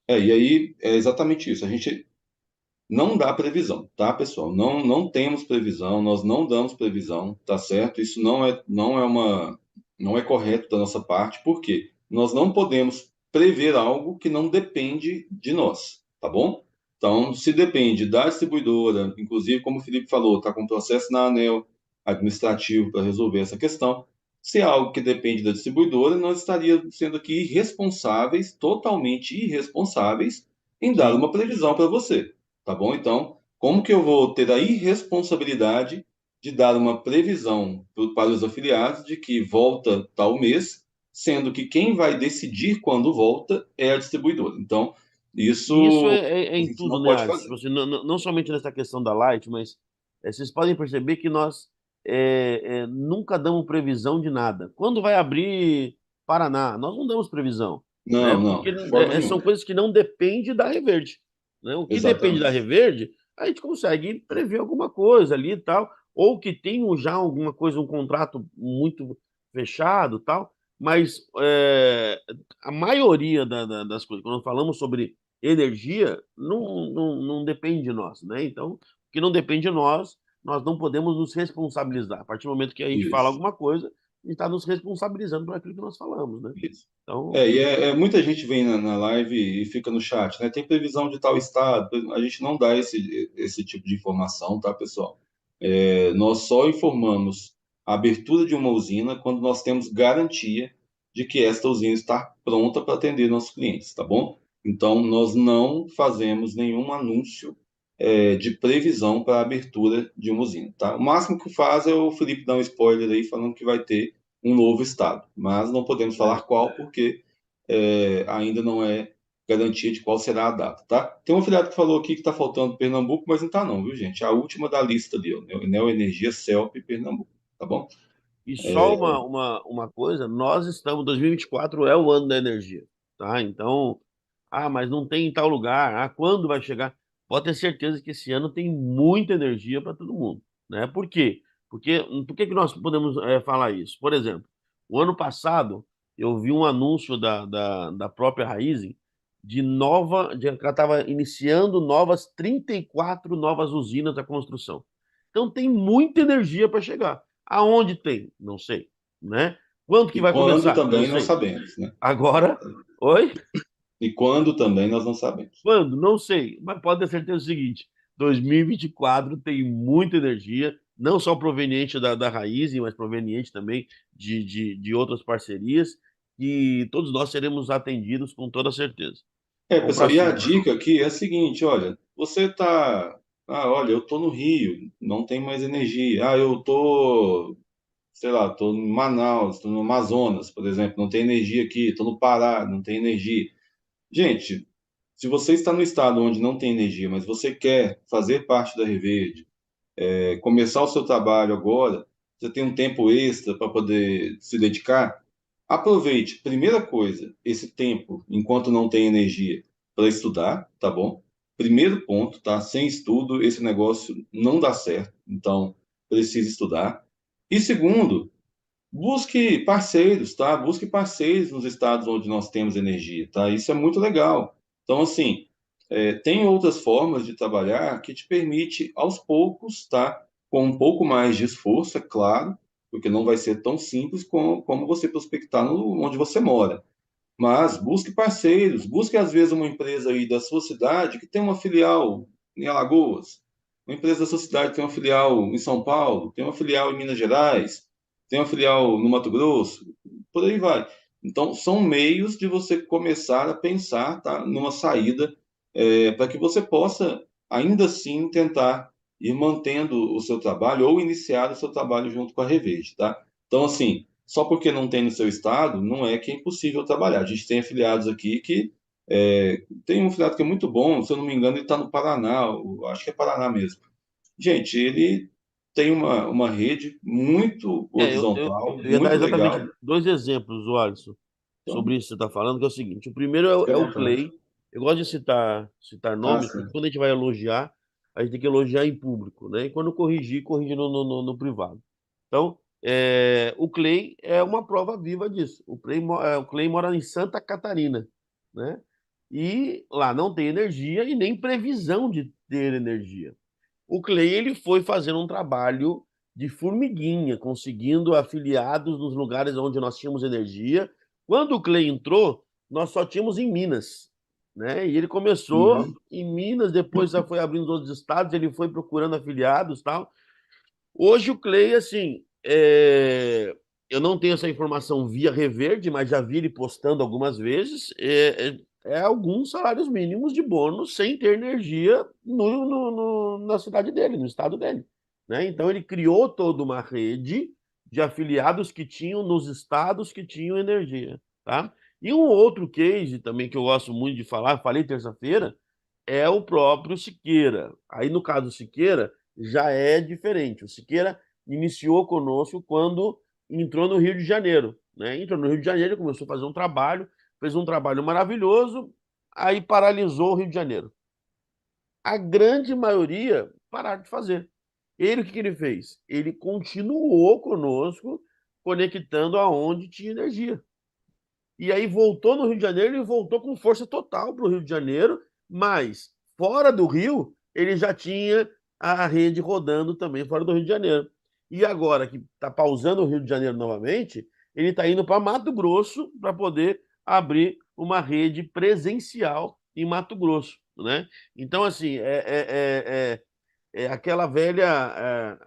e aí é exatamente isso. A gente não dá previsão, tá, pessoal? Não temos previsão, nós não damos previsão, tá certo? Isso não é correto da nossa parte, porque nós não podemos prever algo que não depende de nós, tá bom? Então, se depende da distribuidora, inclusive, como o Felipe falou, está com processo na ANEEL administrativo para resolver essa questão. Se é algo que depende da distribuidora, nós estaríamos sendo aqui irresponsáveis, totalmente irresponsáveis, em dar Sim. uma previsão para você. Tá bom? Então, como que eu vou ter a irresponsabilidade de dar uma previsão para os afiliados de que volta tal mês, sendo que quem vai decidir quando volta é a distribuidora? Então, E isso isso é a em gente tudo, não né, pode Alisson? fazer. Tipo assim, não somente nessa questão da Light, mas vocês podem perceber que nós nunca damos previsão de nada. Quando vai abrir Paraná, nós não damos previsão. né? Não, Porque não, de forma são nenhuma. coisas que não dependem da Reverde, né? O que depende da Exatamente. Reverde, a gente consegue prever alguma coisa ali e tal, ou que tenham já alguma coisa, um contrato muito fechado, tal. Mas a maioria das coisas, quando falamos sobre energia, não depende de nós, né? Então, o que não depende de nós não podemos nos responsabilizar. A partir do momento que a gente fala Isso, alguma coisa, a gente está nos responsabilizando por aquilo que nós falamos, né? isso. Então, Muita gente vem na live e fica no chat, né? Tem previsão de tal estado. A gente não dá esse tipo de informação, tá, pessoal? Nós só informamos a abertura de uma usina quando nós temos garantia de que esta usina está pronta para atender nossos clientes, tá bom? Então, nós não fazemos nenhum anúncio, de previsão para a abertura de uma usina, tá? O máximo que faz é o Felipe dar um spoiler aí falando que vai ter um novo estado, mas não podemos falar qual porque ainda não é garantia de qual será a data, tá? Tem um afiliado que falou aqui que está faltando Pernambuco, mas não está não, viu, gente? É a última da lista ali, ó, Neoenergia, Celp e Pernambuco, tá bom? e só uma coisa, nós estamos, 2024 é o ano da energia, tá? Então, mas não tem em tal lugar, quando vai chegar? Pode ter certeza que esse ano tem muita energia para todo mundo, né? Por quê? Por que que nós podemos falar isso? Por exemplo, o ano passado eu vi um anúncio da própria Raízen que ela estava iniciando 34 novas usinas da construção. Então tem muita energia para chegar. Aonde tem? Não sei, né? Quanto que E vai quando começar? Não também não sei. sabemos, né? Agora, oi? E quando também nós não sabemos. Quando? Não sei. Mas pode ter certeza do seguinte: 2024 tem muita energia, não só proveniente da Raizen, mas proveniente também de outras parcerias, e todos nós seremos atendidos com toda certeza. Vamos para Pessoal, e a cima. dica aqui é a seguinte, olha, você tá, olha, eu tô no Rio, não tem mais energia. Eu tô, sei lá, tô em Manaus, tô no Amazonas, por exemplo, não tem energia aqui, tô no Pará, não tem energia. Gente, se você está no estado onde não tem energia, mas você quer fazer parte da Reverde, começar o seu trabalho agora, você tem um tempo extra para poder se dedicar, aproveite, primeira coisa, esse tempo, enquanto não tem energia, para estudar, tá bom? Primeiro ponto, tá? Sem estudo, esse negócio não dá certo, então precisa estudar. E segundo, busque parceiros, tá? Busque parceiros nos estados onde nós temos energia, tá? Isso é muito legal. Então, assim, tem outras formas de trabalhar que te permite, aos poucos, tá? Com um pouco mais de esforço, é claro, porque não vai ser tão simples como você prospectar onde você mora. Mas busque parceiros, busque às vezes uma empresa aí da sua cidade que tem uma filial em Alagoas, uma empresa da sua cidade que tem uma filial em São Paulo, tem uma filial em Minas Gerais, tem uma filial no Mato Grosso, por aí vai. Então, são meios de você começar a pensar, tá, numa saída, para que você possa, ainda assim, tentar ir mantendo o seu trabalho ou iniciar o seu trabalho junto com a Reverde, tá? Então, assim, só porque não tem no seu estado, não é que é impossível trabalhar. A gente tem afiliados aqui que tem um afiliado que é muito bom, se eu não me engano, ele está no Paraná, acho que é Paraná mesmo. Gente, ele tem uma rede muito horizontal, Eu ia dar muito legal. exatamente dois exemplos, Alisson, Então, sobre isso que você está falando, que é o seguinte: o primeiro é, fique à é o vontade. Clay. Eu gosto de citar nomes, porque Sim. quando a gente vai elogiar, a gente tem que elogiar em público, né? E quando corrigir, corrige no privado. Então, o Clay é uma prova viva disso. O Clay mora em Santa Catarina, né? E lá não tem energia e nem previsão de ter energia. O Clay ele foi fazendo um trabalho de formiguinha, conseguindo afiliados nos lugares onde nós tínhamos energia. Quando o Clay entrou, nós só tínhamos em Minas, né? E ele começou Uhum. em Minas, depois já foi abrindo outros estados, ele foi procurando afiliados, tal. Hoje o Clay, assim, eu não tenho essa informação via Reverde, mas já vi ele postando algumas vezes. Alguns salários mínimos de bônus sem ter energia na cidade dele, no estado dele, né? Então ele criou toda uma rede de afiliados que tinham nos estados que tinham energia, tá? E um outro case também que eu gosto muito de falar, falei terça-feira, é o próprio Siqueira. Aí no caso do Siqueira já é diferente. O Siqueira iniciou conosco quando entrou no Rio de Janeiro, né? Entrou no Rio de Janeiro, começou a fazer um trabalho, fez um trabalho maravilhoso, aí paralisou o Rio de Janeiro. A grande maioria pararam de fazer. Ele, o que que ele fez? Ele continuou conosco, conectando aonde tinha energia. E aí voltou no Rio de Janeiro e voltou com força total para o Rio de Janeiro, mas fora do Rio, ele já tinha a rede rodando também fora do Rio de Janeiro. E agora que está pausando o Rio de Janeiro novamente, ele está indo para Mato Grosso para poder abrir uma rede presencial em Mato Grosso, né? Então, assim, é aquela velha,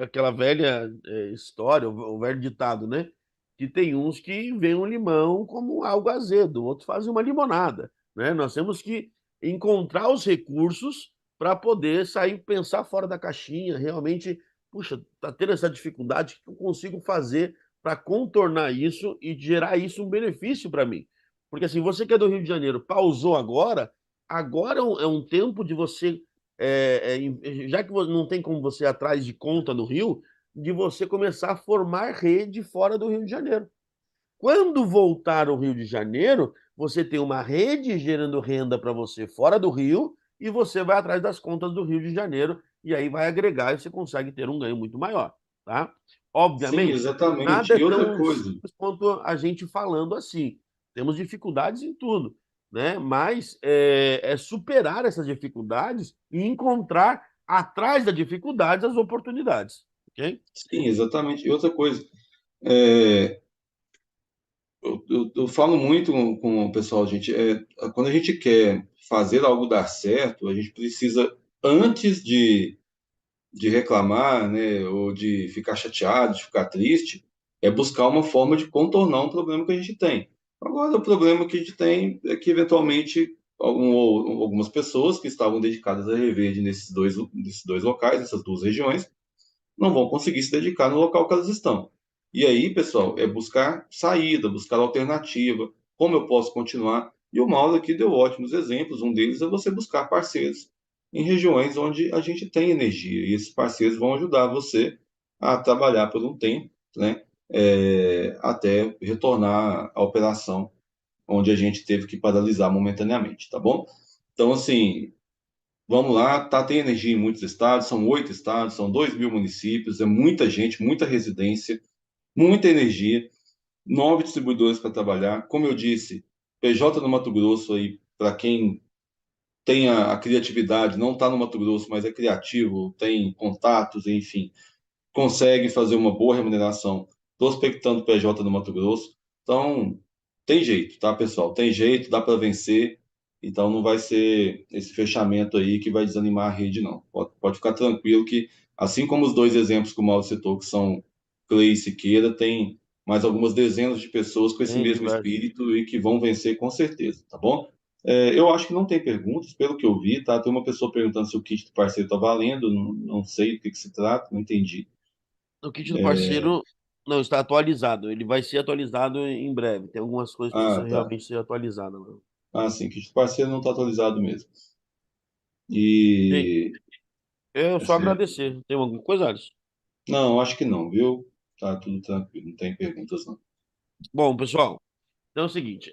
aquela velha história, o velho ditado, né? Que tem uns que veem um limão como algo azedo, outros fazem uma limonada, né? Nós temos que encontrar os recursos para poder sair, pensar fora da caixinha, realmente, puxa, tá tendo essa dificuldade, o que eu consigo fazer para contornar isso e gerar isso um benefício para mim? Porque assim, você que é do Rio de Janeiro, pausou agora, agora é um tempo de você já que não tem como você ir atrás de conta no Rio, de você começar a formar rede fora do Rio de Janeiro. Quando voltar ao Rio de Janeiro, você tem uma rede gerando renda para você fora do Rio e você vai atrás das contas do Rio de Janeiro e aí vai agregar e você consegue ter um ganho muito maior, tá? Sim, Obviamente, nada exatamente. é E outra tão coisa, simples quanto a gente falando assim. Temos dificuldades em tudo, né? Mas é superar essas dificuldades e encontrar atrás da dificuldade as oportunidades, ok? sim, exatamente. E outra coisa, é, eu falo muito com o pessoal, gente, quando a gente quer fazer algo dar certo, a gente precisa, antes de reclamar, né, ou de ficar chateado, de ficar triste, é buscar uma forma de contornar um problema que a gente tem. Agora, o problema que a gente tem é que, eventualmente, algumas pessoas que estavam dedicadas a Reverde nesses dois locais, nessas duas regiões, não vão conseguir se dedicar no local que elas estão. E aí, pessoal, é buscar saída, buscar alternativa, como eu posso continuar. E o Mauro aqui deu ótimos exemplos. Um deles é você buscar parceiros em regiões onde a gente tem energia. E esses parceiros vão ajudar você a trabalhar por um tempo, né? Até retornar à operação onde a gente teve que paralisar momentaneamente, tá bom? Então, assim, vamos lá, tá, tem energia em muitos estados, são 8 estados, são 2.000 municípios, é muita gente, muita residência, muita energia, 9 distribuidores para trabalhar. Como eu disse, PJ no Mato Grosso aí, para quem tem a criatividade, não está no Mato Grosso, mas é criativo, tem contatos, enfim, consegue fazer uma boa remuneração prospectando PJ no Mato Grosso. Então, tem jeito, tá, pessoal? Tem jeito, dá para vencer. Então, não vai ser esse fechamento aí que vai desanimar a rede, não. Pode ficar tranquilo que, assim como os dois exemplos que o Mauro citou, que são Clay e Siqueira, tem mais algumas dezenas de pessoas com esse Tem mesmo diversos. espírito e que vão vencer com certeza, tá bom? Eu acho que não tem perguntas, pelo que eu vi, tá? Tem uma pessoa perguntando se o kit do parceiro está valendo, não sei do que se trata, não entendi. O kit do parceiro não está atualizado. Ele vai ser atualizado em breve. Tem algumas coisas que precisam Ah, tá. realmente ser atualizadas, né? Ah, sim, que o parceiro não está atualizado mesmo. Gente, E. eu só Assim, agradecer. Tem alguma coisa, Alisson? não, acho que não, viu? Tá tudo tranquilo, não tem perguntas, não. Bom, pessoal, então é o seguinte,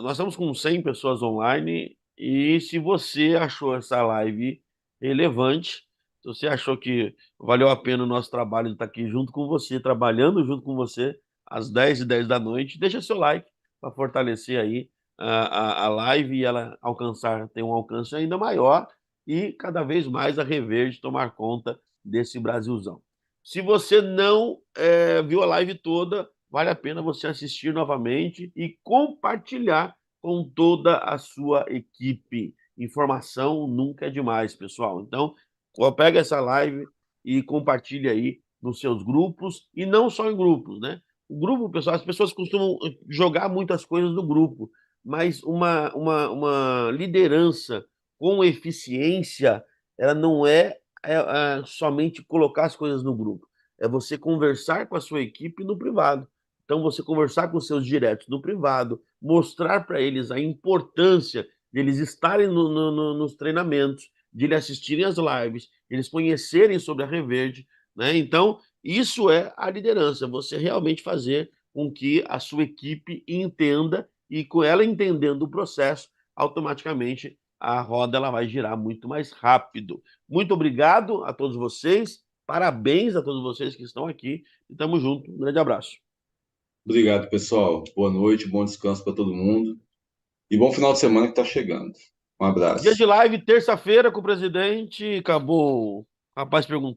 nós estamos com 100 pessoas online e se você achou essa live relevante, se você achou que valeu a pena o nosso trabalho de estar aqui junto com você, trabalhando junto com você, às 10h10 da noite, deixa seu like para fortalecer aí a live e ela ter um alcance ainda maior e cada vez mais a Reverde tomar conta desse Brasilzão. Se você não viu a live toda, vale a pena você assistir novamente e compartilhar com toda a sua equipe. Informação nunca é demais, pessoal. Então, pega essa live e compartilha aí nos seus grupos e não só em grupos, né? O grupo, pessoal, as pessoas costumam jogar muitas coisas no grupo, mas uma liderança com eficiência, ela não é somente colocar as coisas no grupo, é você conversar com a sua equipe no privado. Então, você conversar com seus diretos no privado, mostrar para eles a importância de eles estarem nos treinamentos, de eles assistirem às lives, de eles conhecerem sobre a Reverde, né? Então, isso é a liderança, você realmente fazer com que a sua equipe entenda e com ela entendendo o processo, automaticamente a roda ela vai girar muito mais rápido. Muito obrigado a todos vocês, parabéns a todos vocês que estão aqui e tamo junto. Um grande abraço. Obrigado, pessoal. Boa noite, bom descanso para todo mundo e bom final de semana que está chegando. Um Dia de abraço. live, terça-feira com o presidente, acabou. O rapaz perguntou.